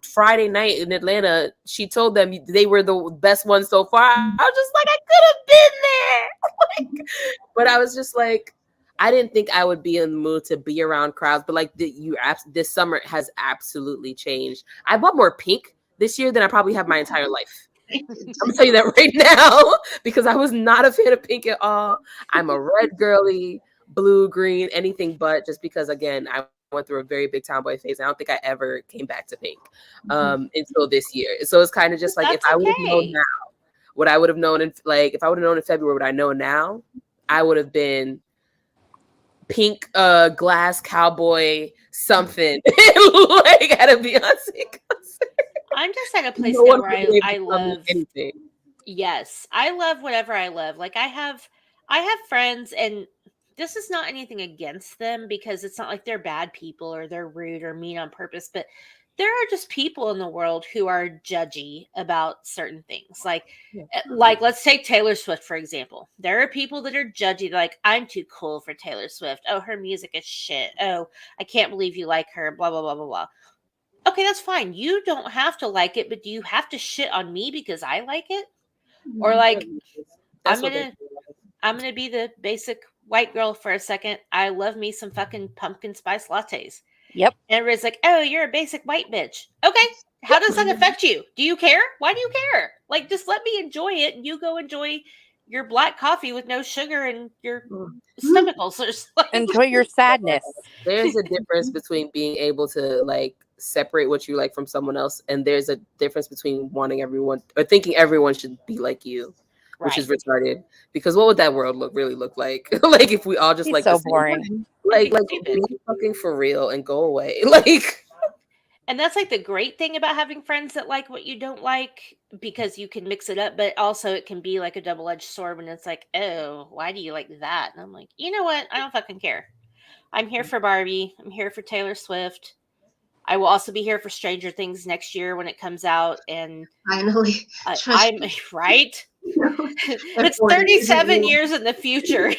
Friday night in Atlanta, she told them they were the best ones so far. I was just like, I could have been there. But I was just like, I didn't think I would be in the mood to be around crowds. But like this summer has absolutely changed. I bought more pink this year than I probably have my entire life. I'm gonna tell you that right now, because I was not a fan of pink at all. I'm a red girly, blue, green, anything but, just because, again, I went through a very big tomboy phase. I don't think I ever came back to pink until this year. So it's kind of just like, if I would have known now, what I would have known if I would have known in February what I know now, I would have been pink glass cowboy something like at a Beyonce concert. I'm just at a place now where I love anything. Yes, I love whatever I love. Like, I have friends, and this is not anything against them, because it's not like they're bad people or they're rude or mean on purpose, but there are just people in the world who are judgy about certain things. Like let's take Taylor Swift, for example. There are people that are judgy, like, I'm too cool for Taylor Swift. Oh, her music is shit. Oh, I can't believe you like her, blah, blah, blah, blah, blah. Okay, that's fine. You don't have to like it, but do you have to shit on me because I like it? Or like, I'm gonna be the basic white girl for a second. I love me some fucking pumpkin spice lattes. Yep. And everybody's like, oh, you're a basic white bitch. Okay, how does that affect you? Do you care? Why do you care? Like, just let me enjoy it, and you go enjoy your black coffee with no sugar and your stomach ulcers. Enjoy your sadness. There's a difference between being able to like separate what you like from someone else, and there's a difference between wanting everyone or thinking everyone should be like you, which is retarded. Because what would that world really look like? Like, if we all just like so boring. Like be fucking for real and go away. Like, And that's like the great thing about having friends that like what you don't like, because you can mix it up, but also it can be like a double-edged sword when it's like, oh, why do you like that? And I'm like, you know what? I don't fucking care. I'm here for Barbie. I'm here for Taylor Swift. I will also be here for Stranger Things next year when it comes out. And Finally. I'm right. It's 37 years in the future.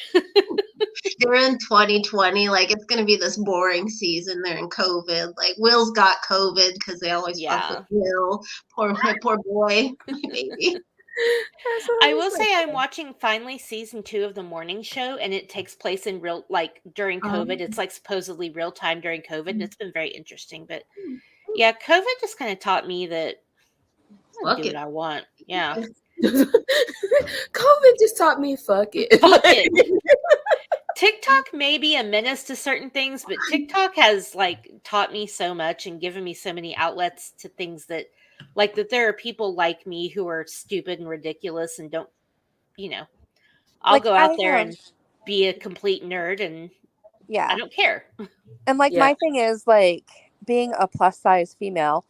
They're in 2020. Like, it's gonna be this boring season. They're in COVID. Like, Will's got COVID because they always fuck with Will. My poor boy, my baby. I will say I'm watching finally season 2 of The Morning Show, and it takes place in real, like during COVID. It's like supposedly real time during COVID, and it's been very interesting. But yeah, COVID just kind of taught me that I can do what I want. Yeah. COVID just taught me fuck it. Fuck it. TikTok may be a menace to certain things, but TikTok has like taught me so much and given me so many outlets to things that, like, that there are people like me who are stupid and ridiculous and don't, I'll Like, go out there and be a complete nerd, and I don't care. And like my thing is, like, being a plus size female,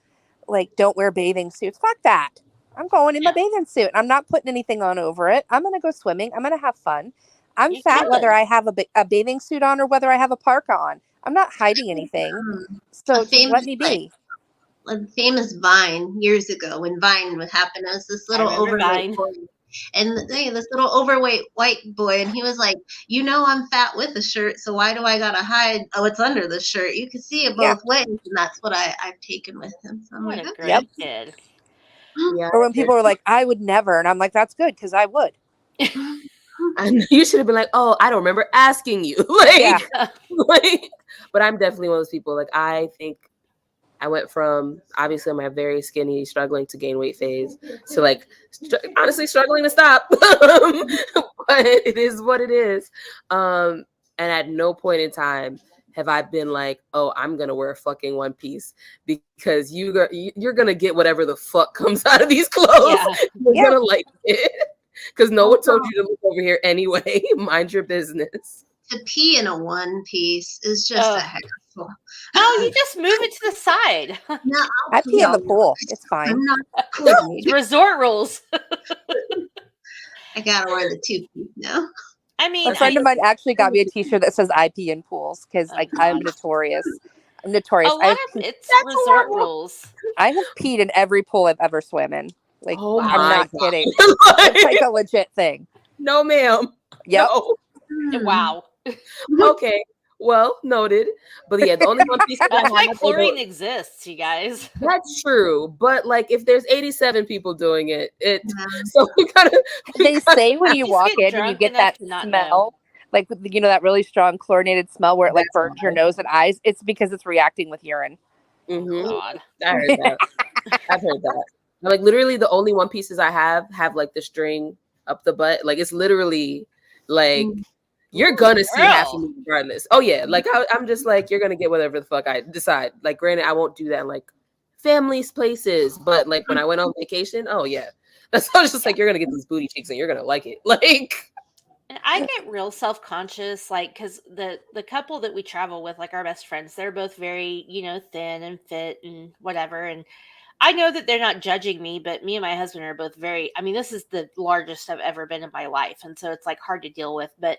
like, don't wear bathing suits. Fuck that. I'm going in my bathing suit. I'm not putting anything on over it. I'm going to go swimming. I'm going to have fun. I'm fat whether I have a bathing suit on or whether I have a parka on. I'm not hiding anything. So just let me be. A famous Vine years ago, when Vine would happen, as this little overweight boy. And this little overweight white boy, and he was like, I'm fat with a shirt, so why do I gotta hide what's under the shirt? You can see it both ways, and that's what I've taken with him. So I'm what like, a great kid. Or when people are like, I would never, and I'm like, that's good, because I would. And you should have been like, oh, I don't remember asking you. But I'm definitely one of those people. Like, I think I went from, obviously, my very skinny, struggling to gain weight phase to, like, honestly struggling to stop. But it is what it is. And at no point in time have I been like, oh, I'm going to wear a fucking one piece, because you're going to get whatever the fuck comes out of these clothes. You're going to like it. Because no one told you to look over here anyway. Mind your business. To pee in a one piece is just a hassle. Oh, you just move it to the side. No, I pee in the pool. It's fine. I'm not coordinated. Resort rules. I gotta wear the 2-piece now. I mean, a friend of mine actually got me a T-shirt that says "I pee in pools" because I'm notorious. I'm notorious. It's resort rules. I have peed in every pool I've ever swam in. Like, I'm not kidding. Like, it's like a legit thing. No, ma'am. Yep. No. Wow. Okay. Well, noted. But yeah, the only one piece that's why chlorine exists, you guys. That's true. But like, if there's 87 people doing it, so we gotta. They say when you walk in and you get that smell, like that really strong chlorinated smell where it like burns your nose and eyes. It's because it's reacting with urine. Mm-hmm. God. I heard that. I've heard that. Like, literally, the only one pieces I have like the string up the butt. Like, it's literally like. You're gonna see half of me regardless. Oh yeah, like I'm just like, you're gonna get whatever the fuck I decide. Like, granted, I won't do that in like families, places, but like when I went on vacation, oh yeah, that's I was just like, you're gonna get these booty cheeks and you're gonna like it. Like, and I get real self-conscious, like, because the couple that we travel with, like our best friends, they're both very thin and fit and whatever, and I know that they're not judging me, but me and my husband are both very. I mean, this is the largest I've ever been in my life, and so it's like hard to deal with, but.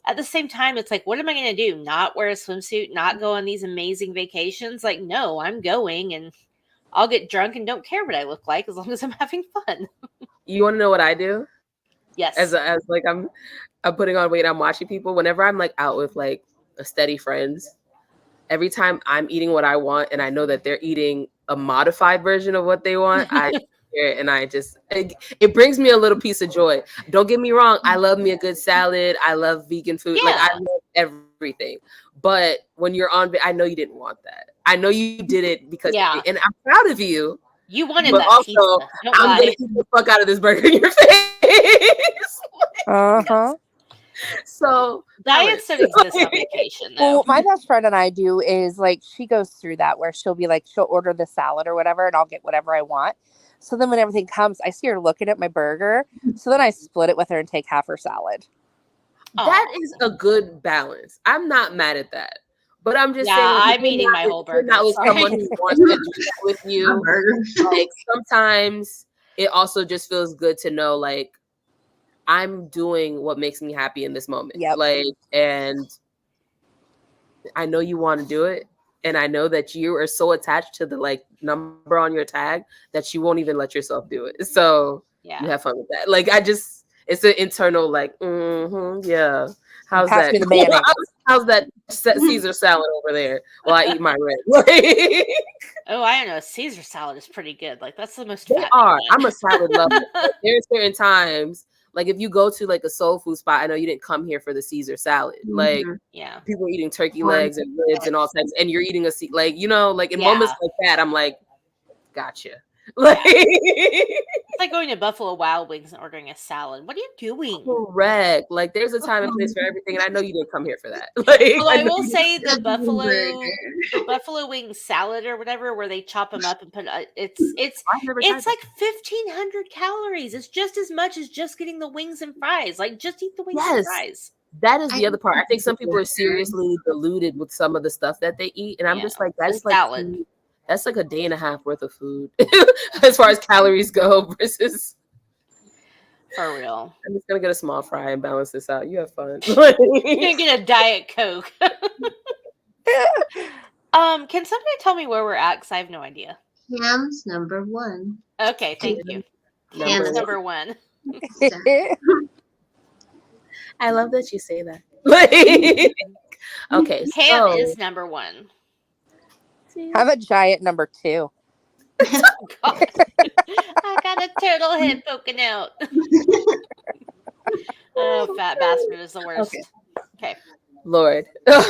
At the same time, it's like, what am I going to do? Not wear a swimsuit, not go on these amazing vacations? Like, no, I'm going and I'll get drunk and don't care what I look like as long as I'm having fun. You want to know what I do? Yes. As like I'm putting on weight, I'm watching people. Whenever I'm like out with like a steady friends, every time I'm eating what I want and I know that they're eating a modified version of what they want, and I just it brings me a little piece of joy. Don't get me wrong, I love me a good salad, I love vegan food, like I love everything, but when you're on, I know you didn't want that. I know you did it because and I'm proud of you. You wanted but that also pizza. I'm gonna eat the fuck out of this burger in your face. So diets don't exist on vacation, though. Well, what my best friend and I do is like, she goes through that where she'll be like, she'll order the salad or whatever and I'll get whatever I want. So then when everything comes, I see her looking at my burger. So then I split it with her and take half her salad. That is a good balance. I'm not mad at that. But I'm just saying, Yeah, like, I'm eating my whole if you're not burger. with someone Sorry. who wants to do that with A you, burger. like sometimes it also just feels good to know, like, I'm doing what makes me happy in this moment. Yep. Like, and I know you want to do it. And I know that you are so attached to the like number on your tag that you won't even let yourself do it. So you Yeah. have fun with that. Like, it's an internal, like, yeah. How's Pass that? me the mayonnaise. How's that Caesar salad over there while I eat my rib? Oh, I don't know. Caesar salad is pretty good. Like that's the most They fattening are. one. I'm a salad lover. But there are certain times, like if you go to like a soul food spot, I know you didn't come here for the Caesar salad. Like Yeah. people are eating turkey Corn legs and ribs and all types, and you're eating like like in Yeah. moments like that, I'm like, gotcha. Like It's like going to Buffalo Wild Wings and ordering a salad. What are you doing? correct. Like there's a time and place for everything, and I know you didn't come here for that. Like Well, I will you- say the The buffalo wing salad or whatever, where they chop them up and put it's I've never tried it's that. like 1,500 calories. It's just as much as just getting the wings and fries. Like just eat the wings and Yes. fries. That is I the other part. I think some think people are seriously deluded with some of the stuff that they eat, and I'm Yeah. just like, The that's like salad. that's like a day and a half worth of food as far as calories go versus For real. I'm just gonna get a small fry and balance this out. You have fun. You're gonna get a Diet Coke. Can somebody tell me where we're at? Because I have no idea. Cam's number one. Okay, thank you. Number Cam's one. number one. I love that you say that. Like, okay, Cam so is number one. I'm a giant number 2. God. I got a turtle head poking out. Oh, fat bastard is the worst. Okay. Lord,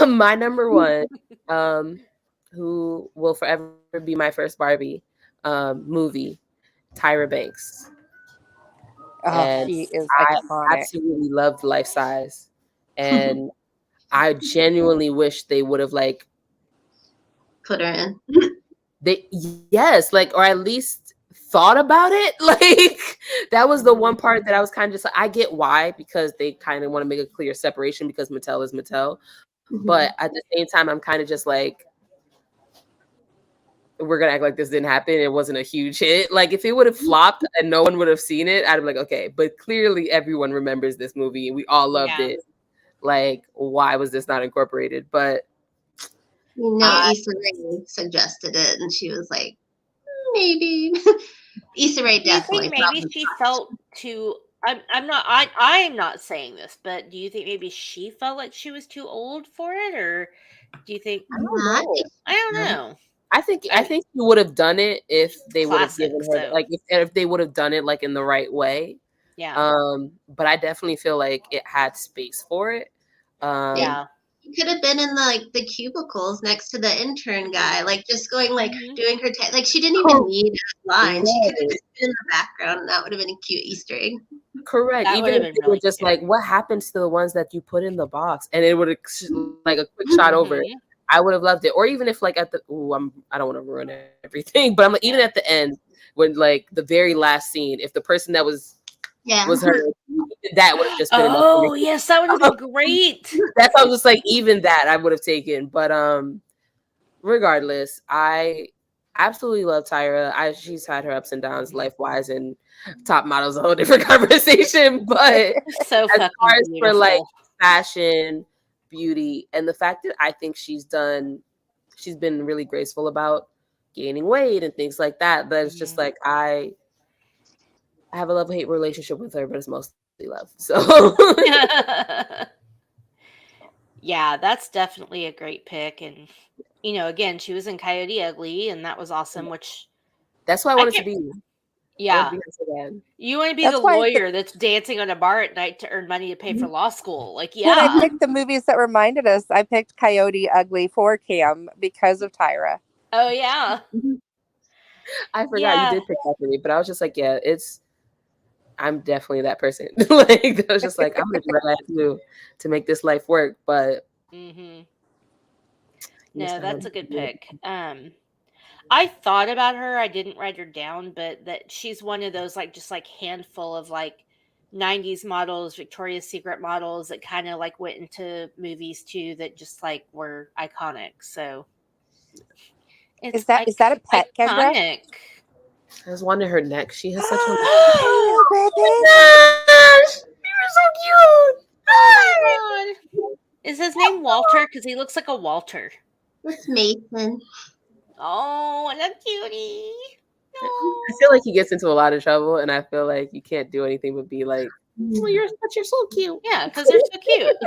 my number one, who will forever be my first Barbie movie, Tyra Banks. Oh, And she is I iconic. absolutely loved Life Size. And I genuinely wish they would have like Put her in. yes, like, or at least thought about it. Like that was the one part that I was kind of just like, I get why, because they kind of want to make a clear separation because Mattel is Mattel. But at the same time, I'm kind of just like, we're gonna act like this didn't happen. It wasn't a huge hit. Like if it would have flopped and no one would have seen it, I'd be like, okay. But clearly everyone remembers this movie and we all loved it. Like, why was this not incorporated? But You know, Issa Rae suggested it, and she was like, maybe. Issa Rae Do you definitely. think maybe she felt too? I'm not. I'm not saying this, but do you think maybe she felt like she was too old for it, or do you think? I don't know. I don't know. I think you would have done it if they would have given her Classic, so. like if they would have done it like in the right way. Yeah. But I definitely feel like it had space for it. Yeah. She could have been in the cubicles next to the intern guy, like just going like doing her like she didn't even need a line. She could have just been in the background, and that would have been a cute Easter egg. Correct. That Even would have if been they were really just cute. like, what happens to the ones that you put in the box, and it would have like a quick shot over it. I would have loved it. Or even if like at the I don't want to ruin everything, but I'm like, even at the end when like the very last scene, if the person that was her, that would have just been enough. Oh yes, that would have been great. That's I was just like, even that I would have taken. But regardless, I absolutely love Tyra. She's had her ups and downs life wise, and Top Model's a whole different conversation. But So as fucking far as beautiful. for like fashion, beauty, and the fact that I think she's been really graceful about gaining weight and things like that. But it's just like I have a love-hate relationship with her, but it's mostly love. So yeah, that's definitely a great pick. And again, she was in Coyote Ugly, and that was awesome. Which that's why I wanted to be. Yeah. You want to be the lawyer that's dancing on a bar at night to earn money to pay for law school. Like, yeah. When I picked the movies that reminded us, I picked Coyote Ugly for Cam because of Tyra. Oh, yeah. I forgot you did pick that for me, but I was just like, yeah, I'm definitely that person. Like, I was just like, I'm going to do what I have to do to make this life work. But no, that's a good pick. I thought about her. I didn't write her down, but that she's one of those like just like handful of like 90s models, Victoria's Secret models that kind of like went into movies too that just like were iconic. So it's Is that a pet, Kendra? iconic. I just wanted her neck. She has such a. Hello, ribbon. Gosh, you're so cute. Oh my god. Is his name Walter? Because he looks like a Walter. It's Mason. Oh, and a cutie. I feel like he gets into a lot of trouble, and I feel like you can't do anything but be like, "Oh, you're so cute." Yeah, because they're so cute.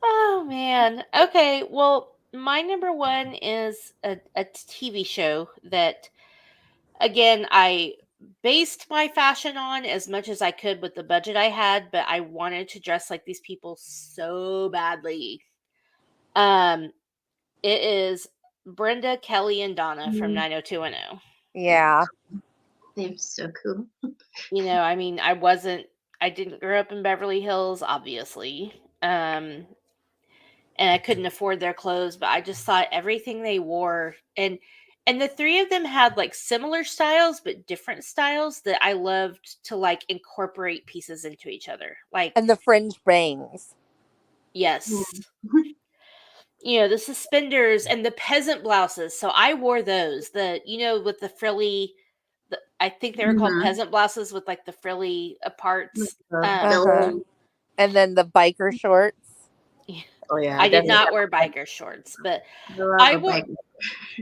Oh man. Okay. Well, my number one is a TV show that, again, I based my fashion on as much as I could with the budget I had, but I wanted to dress like these people so badly. It is Brenda, Kelly, and Donna from 90210. Yeah. They're so cool. You know, I mean, I didn't grow up in Beverly Hills, obviously. And I couldn't afford their clothes, but I just thought everything they wore, and the three of them had like similar styles but different styles that I loved to like incorporate pieces into each other. Like, And the fringe bangs. yes. You know, the suspenders and the peasant blouses. So I wore those. With the frilly, I think they were called peasant blouses with like the frilly parts. And then the biker shorts. Oh yeah, I did not wear biker shorts, but I wore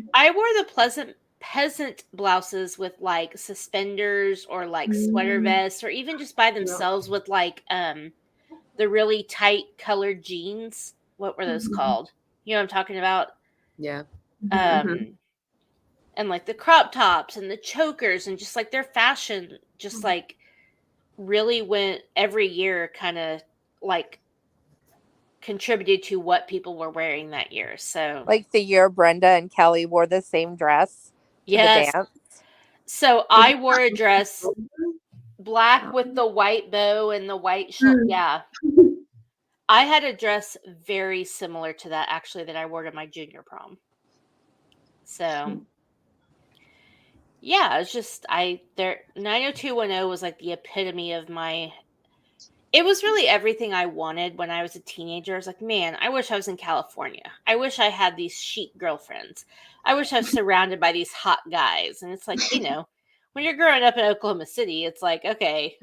the peasant blouses with like suspenders or like sweater vests, or even just by themselves with like the really tight colored jeans. What were those called? You know what I'm talking about? Yeah. And like the crop tops and the chokers and just like their fashion just like really went every year, kind of like contributed to what people were wearing that year. So like the year Brenda and Kelly wore the same dress to the dance. So I wore a dress black with the white bow and the white yeah. I had a dress very similar to that actually that I wore to my junior prom. So yeah, it's just 90210 was like the epitome of it was really everything I wanted when I was a teenager. I was like, man, I wish I was in California. I wish I had these chic girlfriends. I wish I was surrounded by these hot guys. And it's like, when you're growing up in Oklahoma City, it's like, okay,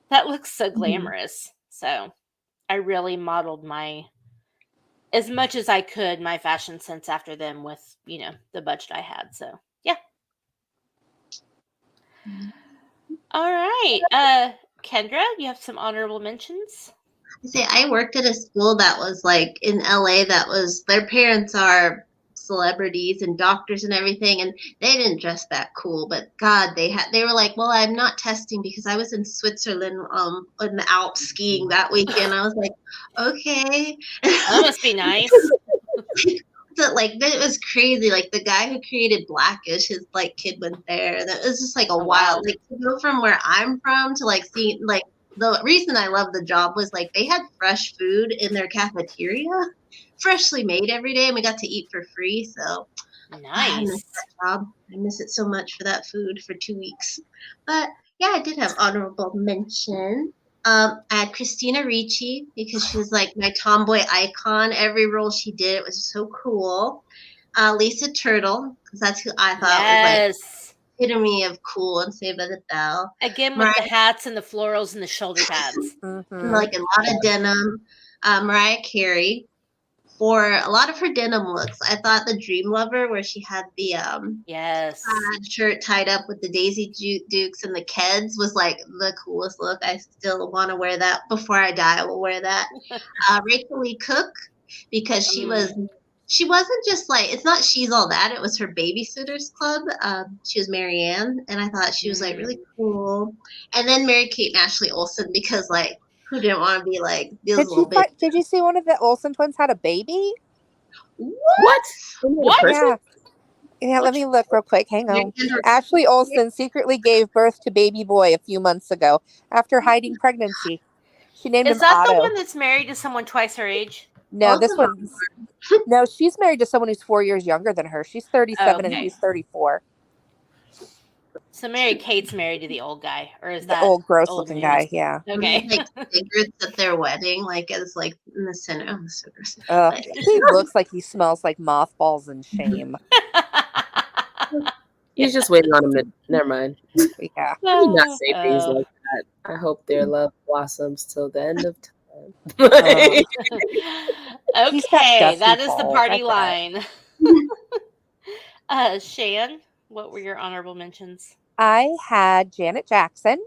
that looks so glamorous. So I really modeled as much as I could, my fashion sense after them with, the budget I had. So yeah. All right. Kendra, you have some honorable mentions? I worked at a school that was like in LA that was their parents are celebrities and doctors and everything, and they didn't dress that cool, but God, they were like, well, I'm not testing because I was in Switzerland in the Alps skiing that weekend. I was like, okay. That must be nice. It was crazy. Like the guy who created Blackish, his like kid went there. That was just like a wild. Like to go from where I'm from to like see like the reason I love the job was like they had fresh food in their cafeteria, freshly made every day, and we got to eat for free. So nice. I miss that job. I miss it so much for that food for 2 weeks. But yeah, I did have honorable mention. I had Christina Ricci because she was like my tomboy icon. Every role she did was so cool. Lisa Turtle, because that's who I thought was like epitome of cool and Saved by the Bell. Again with the hats and the florals and the shoulder pads. Like a lot of denim. Mariah Carey. For a lot of her denim looks, I thought the Dream Lover, where she had the shirt tied up with the Daisy Dukes and the Keds, was like the coolest look. I still want to wear that. Before I die, I will wear that. Rachel Lee Cook, because she wasn't just like, it's not She's All That, it was her Babysitters Club. She was Marianne, and I thought she was like really cool. And then Mary-Kate and Ashley Olsen, because like, who didn't want to be like these little bitches? Did you see one of the Olsen twins had a baby? What? Yeah, let me look real quick. Hang on. Ashley Olsen secretly gave birth to baby boy a few months ago after hiding pregnancy. She named him Otto. Is that the one that's married to someone twice her age? No, this one's... No, she's married to someone who's 4 years younger than her. She's 37 and he's 34. So Mary Kate's married to the old guy, or is The that old gross old looking news? guy, yeah. Okay. Like cigarettes at their wedding, like as like in the center. Oh, so gross. He looks like he smells like mothballs and shame. He's just waiting on him to. Never mind. Yeah. Let me not say things like that. I hope their love blossoms till the end of time. He's got Okay, dusty that is the balls, party I bet. line. Shan, what were your honorable mentions? I had Janet Jackson.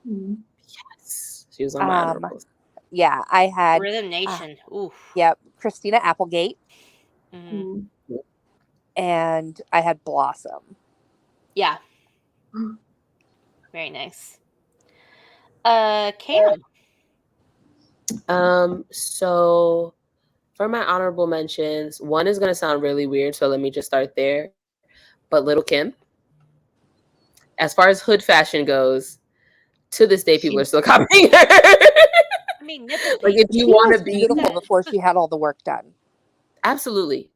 Yes, she was on my honorables. Yeah, I had Rhythm Nation. Oof. Yep, Christina Applegate, Mhm. and I had Blossom. Yeah. Very nice. Cam. So for my honorable mentions, one is going to sound really weird, so let me just start there. But Little Kim, as far as hood fashion goes, to this day, people are still copying her. I mean, nipple like if you She want was to be beautiful before she had all the work done. absolutely,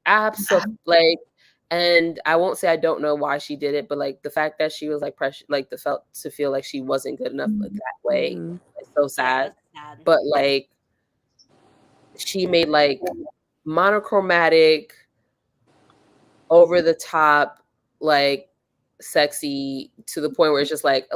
like, and I won't say I don't know why she did it, but like the fact that she was like pressure, like the felt to feel like she wasn't good enough that way, it's so sad. sad. But like, she made like monochromatic, over the top, like sexy to the point where it's just like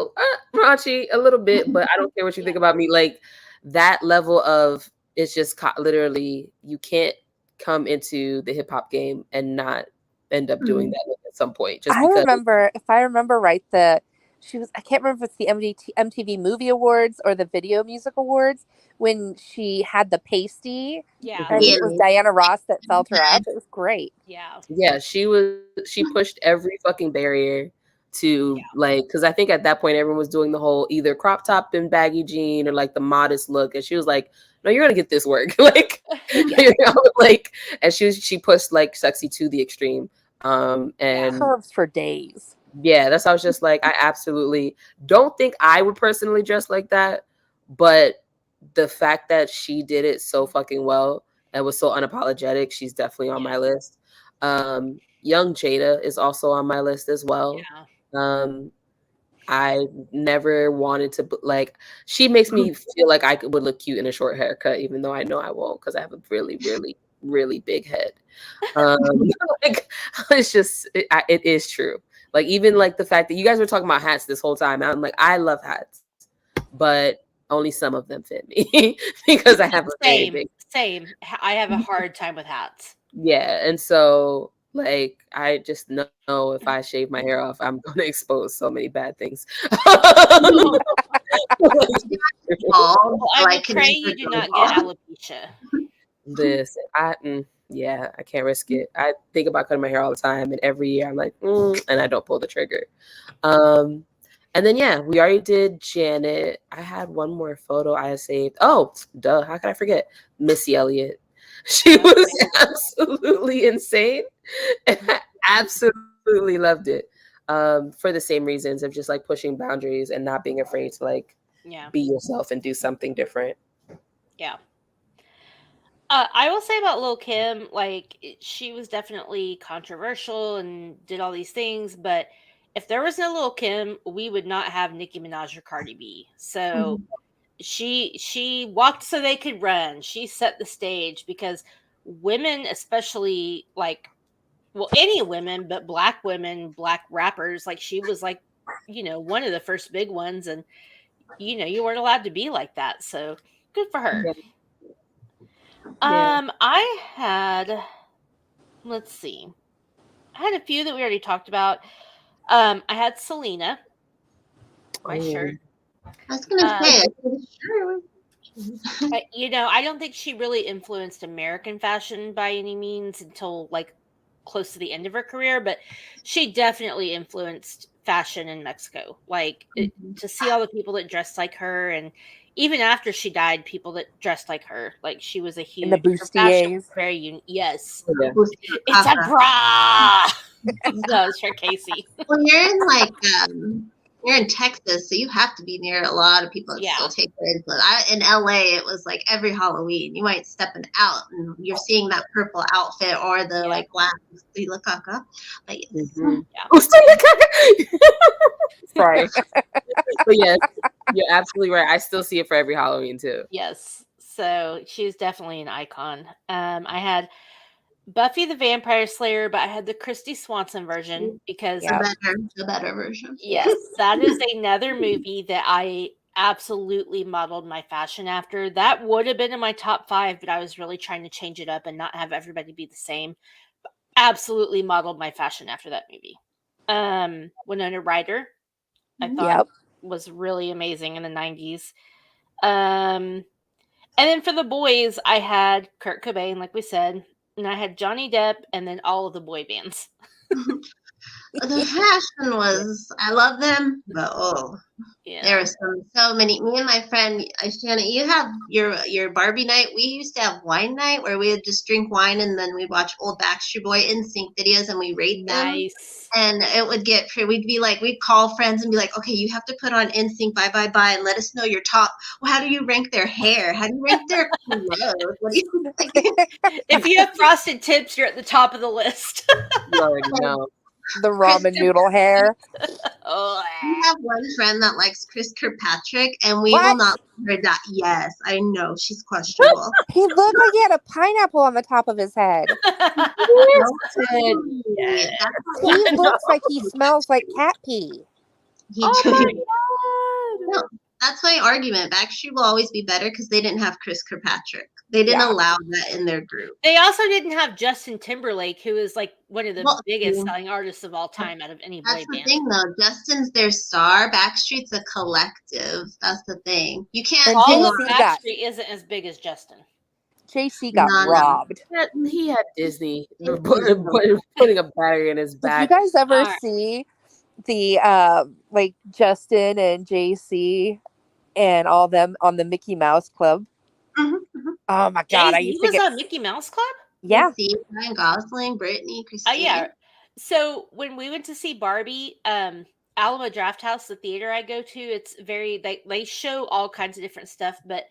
raunchy a little bit, but I don't care what you think about me. Like that level of it's just literally you can't come into the hip hop game and not end up doing that at some point. Just because If I remember right, I can't remember if it's the MTV Movie Awards or the Video Music Awards when she had the pasty. Yeah. I think it was Diana Ross that felt her up. It was great. Yeah. Yeah, she pushed every fucking barrier to like, because I think at that point everyone was doing the whole either crop top and baggy jean or like the modest look, and she was like, no, you're gonna get this work. Like, you know, like, and she pushed like sexy to the extreme. And curves for days. Yeah, that's how I was just like, I absolutely don't think I would personally dress like that, but the fact that she did it so fucking well and was so unapologetic, she's definitely on my list. Young Jada is also on my list as well. I never wanted to, like, she makes me feel like I would look cute in a short haircut, even though I know I won't because I have a really, really, really big head. Like, it's just, it is true. Like, even like the fact that you guys were talking about hats this whole time, I'm like, I love hats, but only some of them fit me because I have a very big. Same. I have a hard time with hats. Yeah, and so like I just know if I shave my hair off, I'm gonna expose so many bad things. I would pray you do not get alopecia. Listen, I can't risk it. I think about cutting my hair all the time, and every year I'm like, and I don't pull the trigger. And then we already did Janet. I had one more photo I had saved. Oh, duh! How could I forget Missy Elliott? She was absolutely insane, and I absolutely loved it. For the same reasons of just like pushing boundaries and not being afraid to like be yourself and do something different. Yeah. I will say about Lil' Kim, like, she was definitely controversial and did all these things, but if there was no Lil' Kim, we would not have Nicki Minaj or Cardi B. So she walked so they could run. She set the stage because women, especially like, well, any women, but black women, black rappers, like she was like, one of the first big ones, and you weren't allowed to be like that. So good for her. I had, let's see, I had a few that we already talked about. I had Selena, my shirt. I was gonna say, sure. I don't think she really influenced American fashion by any means until like close to the end of her career, but she definitely influenced fashion in Mexico. Like to see all the people that dressed like her, and even after she died, people that dressed like her. Like she was a huge in the bustiers. Very unique. Yes, it's a bra. No, it's for Casey. When you're in like You're in Texas, so you have to be near a lot of people that still take their influence. In LA, it was like every Halloween, you might stepping out and you're seeing that purple outfit or the like black Stilacaca. Like, Sorry. But yes, you're absolutely right. I still see it for every Halloween too. Yes. So she's definitely an icon. I had Buffy the Vampire Slayer, but I had the Christy Swanson version because the better version. Yes, that is another movie that I absolutely modeled my fashion after. That would have been in my top 5, but I was really trying to change it up and not have everybody be the same. Absolutely modeled my fashion after that movie. Winona Ryder, I thought was really amazing in the 90s. And then for the boys, I had Kurt Cobain, like we said, and I had Johnny Depp, and then all of the boy bands. The fashion was, I love them, but there were so many. Me and my friend Shana, you have your Barbie night. We used to have wine night where we would just drink wine and then we'd watch old Backstreet Boy NSYNC videos and we rate them. And it would get, we'd be like, we'd call friends and be like, okay, you have to put on NSYNC bye and let us know your top. Well, how do you rank their hair? How do you rank their clothes? What do you think? If you have frosted tips, you're at the top of the list. You already know. The ramen noodle hair. We have one friend that likes Chris Kirkpatrick, and we will not let her die. Yes, I know she's questionable. He looked like he had a pineapple on the top of his head. He looks like he smells like cat pee. No, that's my argument. Backstreet will always be better because they didn't have Chris Kirkpatrick. They didn't allow that in their group. They also didn't have Justin Timberlake, who is like one of the biggest selling artists of all time out of any boy band. That's the thing, though. Justin's their star. Backstreet's a collective. That's the thing. You can't. All of Backstreet isn't as big as Justin. JC got robbed. He had Disney putting a battery in his back. Did you guys ever see the like Justin and JC and all them on the Mickey Mouse Club? Oh my God! He was on Mickey Mouse Club. Yeah, Ryan Gosling, Brittany, Christine. Yeah. So when we went to see Barbie, Alamo Drafthouse, the theater I go to, it's very they show all kinds of different stuff, but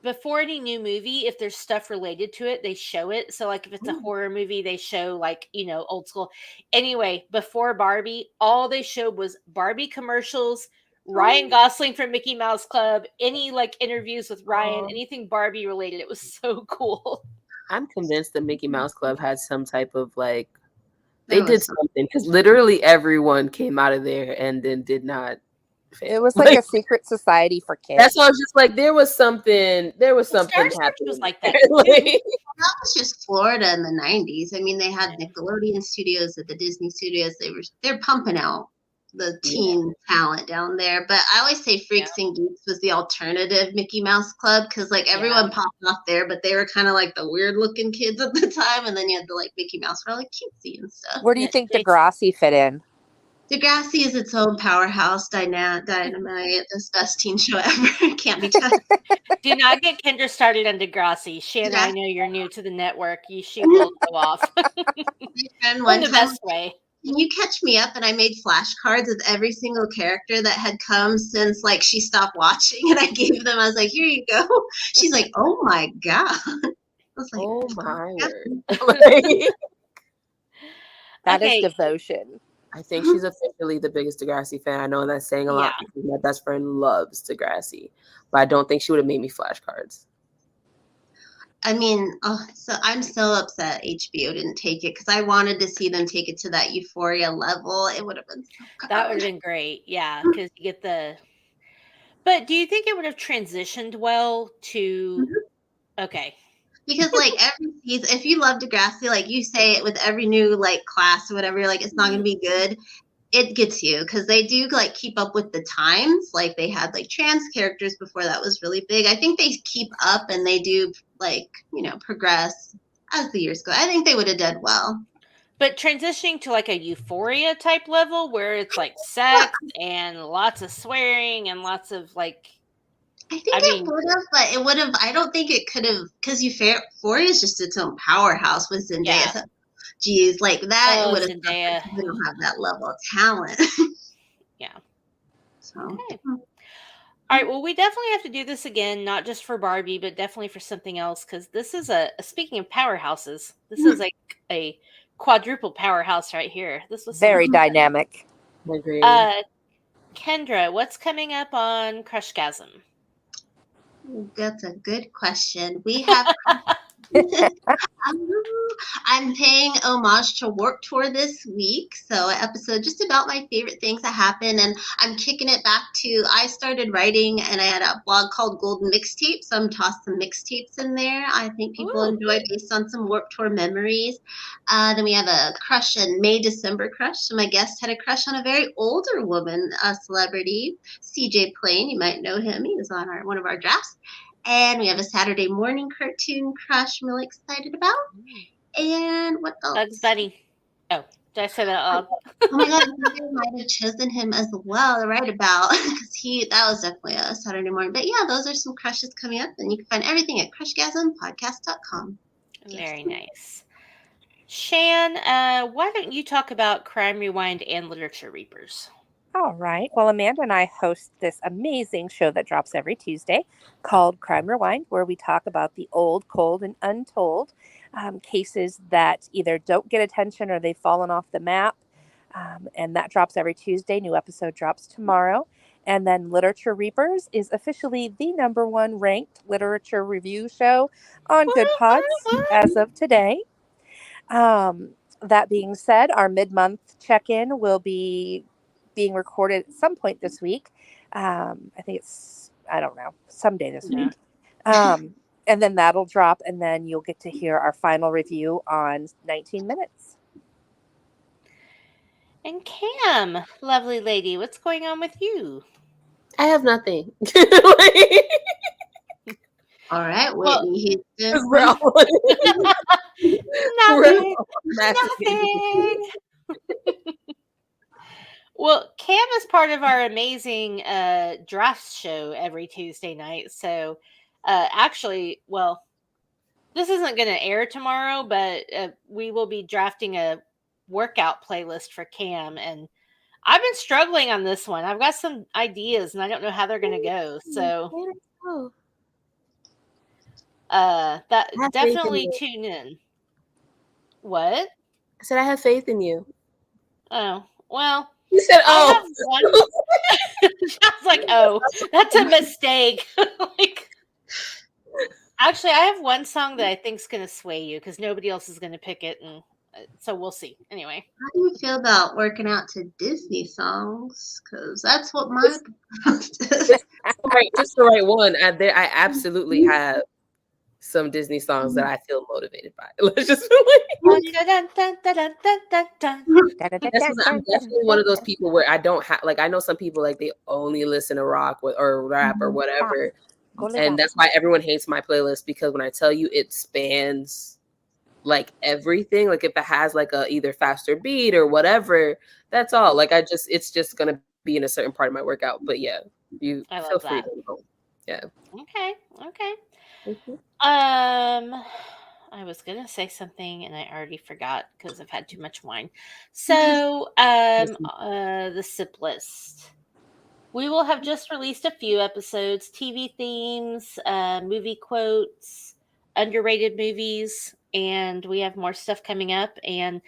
before any new movie, if there's stuff related to it, they show it. So like if it's a horror movie, they show like, old school. Anyway, before Barbie, all they showed was Barbie commercials, Ryan Gosling from Mickey Mouse Club, any like interviews with Ryan, anything Barbie related. It was so cool. I'm convinced the Mickey Mouse Club had some type of like, they did something because literally everyone came out of there and then did not. It was like a secret society for kids. That's why I was just like, there was something happening. Was like that. That was just Florida in the 90s. I mean, they had Nickelodeon studios at the Disney studios. They're pumping out the teen talent down there. But I always say Freaks and Geeks was the alternative Mickey Mouse Club because like everyone popped off there, but they were kind of like the weird looking kids at the time. And then you had the like Mickey Mouse were like cutesy and stuff. Where do you think Degrassi fit in? Degrassi is its own powerhouse, dynamite, this best teen show ever. Can't be touched. Do not get Kendra started on Degrassi. Shana, I know you're new to the network. She will go off. In the best way. Can you catch me up? And I made flashcards with every single character that had come since like she stopped watching, and I gave them. I was like, "Here you go." She's like, "Oh my God!" I was like, "Oh my word!" That is devotion. I think she's officially the biggest Degrassi fan I know, and that's saying a lot because my best friend loves Degrassi, but I don't think she would have made me flashcards. I mean, so I'm so upset HBO didn't take it because I wanted to see them take it to that Euphoria level. It would have been so good. That would have been great, yeah, because you get the. But do you think it would have transitioned well to? Okay. Because like every season, if you love Degrassi, like you say it with every new like class or whatever, you're like it's not going to be good. It gets you because they do like keep up with the times. Like they had like trans characters before that was really big. I think they keep up and they do like progress as the years go. I think they would have done well. But transitioning to like a Euphoria type level where it's like sex and lots of swearing and lots of like. I think it would have, but it would have. I don't think it could have because Euphoria is just its own powerhouse with Zendaya. Yeah. So, geez, like that would have. Zendaya. They don't have that level of talent. Yeah. So Okay. All right. Well, we definitely have to do this again, not just for Barbie, but definitely for something else. Because this is speaking of powerhouses, this is like a quadruple powerhouse right here. This was Very dynamic. Agree. Kendra, what's coming up on Crushgasm? that's a good question. We have I'm paying homage to Warped Tour this week. So, an episode just about my favorite things that happen. And I'm kicking it back to I started writing and I had a blog called Golden Mixtape. So, I'm tossed some mixtapes in there. I think people enjoy based on some Warped Tour memories. Then we have a crush, a May December crush. So, my guest had a crush on a very older woman, a celebrity, CJ Plain. You might know him. He was on one of our drafts. And we have a Saturday morning cartoon crush I'm really excited about. And what else? Bugs Bunny. Oh, did I say that out loud? Oh my god, I might have chosen him as well to write about because that was definitely a Saturday morning. But yeah, those are some crushes coming up, and you can find everything at crushgasmpodcast.com. Very nice. Shan, why don't you talk about Crime Rewind and Literature Reapers? All right. Well, Amanda and I host this amazing show that drops every Tuesday called Crime Rewind, where we talk about the old, cold, and untold cases that either don't get attention or they've fallen off the map. And that drops every Tuesday. New episode drops tomorrow. And then Literature Reapers is officially the #1 ranked literature review show on Good Pods as of today. That being said, our mid-month check-in will be being recorded at some point this week. I think it's, I don't know, someday this week. And then that'll drop, and then you'll get to hear our final review on 19 minutes. And Cam, lovely lady, what's going on with you? I have nothing. All right, Whitney Houston. Nothing. Nothing. Well, Cam is part of our amazing draft show every Tuesday night. So, actually, well, this isn't going to air tomorrow, but we will be drafting a workout playlist for Cam. And I've been struggling on this one. I've got some ideas, and I don't know how they're going to go. So, that definitely tune in. What? I said I have faith in you. Oh, well. You said, "Oh." I was like, "Oh, that's a mistake." Actually, I have one song that I think is going to sway you because nobody else is going to pick it, and so we'll see. Anyway, how do you feel about working out to Disney songs? Because that's what my just the right one. I absolutely have some Disney songs that I feel motivated by. Let's just I'm definitely one of those people where I don't have, like, I know some people like they only listen to rock or rap or whatever, and that's why everyone hates my playlist, because when I tell you it spans like everything, like if it has like a either faster beat or whatever, that's all. Like it's just gonna be in a certain part of my workout. But yeah, you feel free to go. Yeah. Okay. Mm-hmm. I was gonna say something and I already forgot because I've had too much wine. So, the sip list. We will have just released a few episodes, TV themes, movie quotes, underrated movies, and we have more stuff coming up. And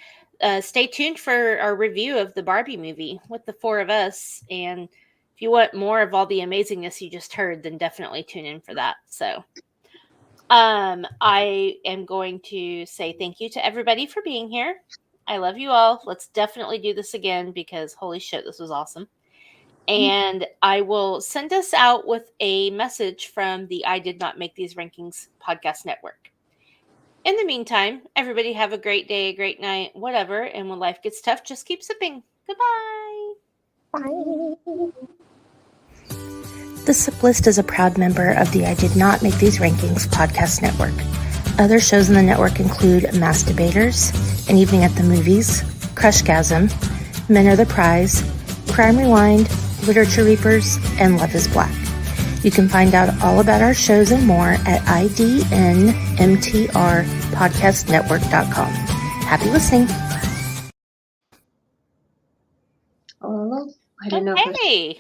stay tuned for our review of the Barbie movie with the four of us. And if you want more of all the amazingness you just heard, then definitely tune in for that. So, I am going to say thank you to everybody for being here. I love you all. Let's definitely do this again because holy shit, this was awesome. And I will send us out with a message from the I Did Not Make These Rankings podcast network. In the meantime, everybody have a great day, a great night, whatever. And when life gets tough, just keep sipping. Goodbye. Bye. The Sip List is a proud member of the I Did Not Make These Rankings podcast network. Other shows in the network include Masturbators, An Evening at the Movies, Crushgasm, Men Are the Prize, Crime Rewind, Literature Reapers, and Love is Black. You can find out all about our shows and more at idnmtrpodcastnetwork.com. Happy listening. Oh, I didn't know. Hey.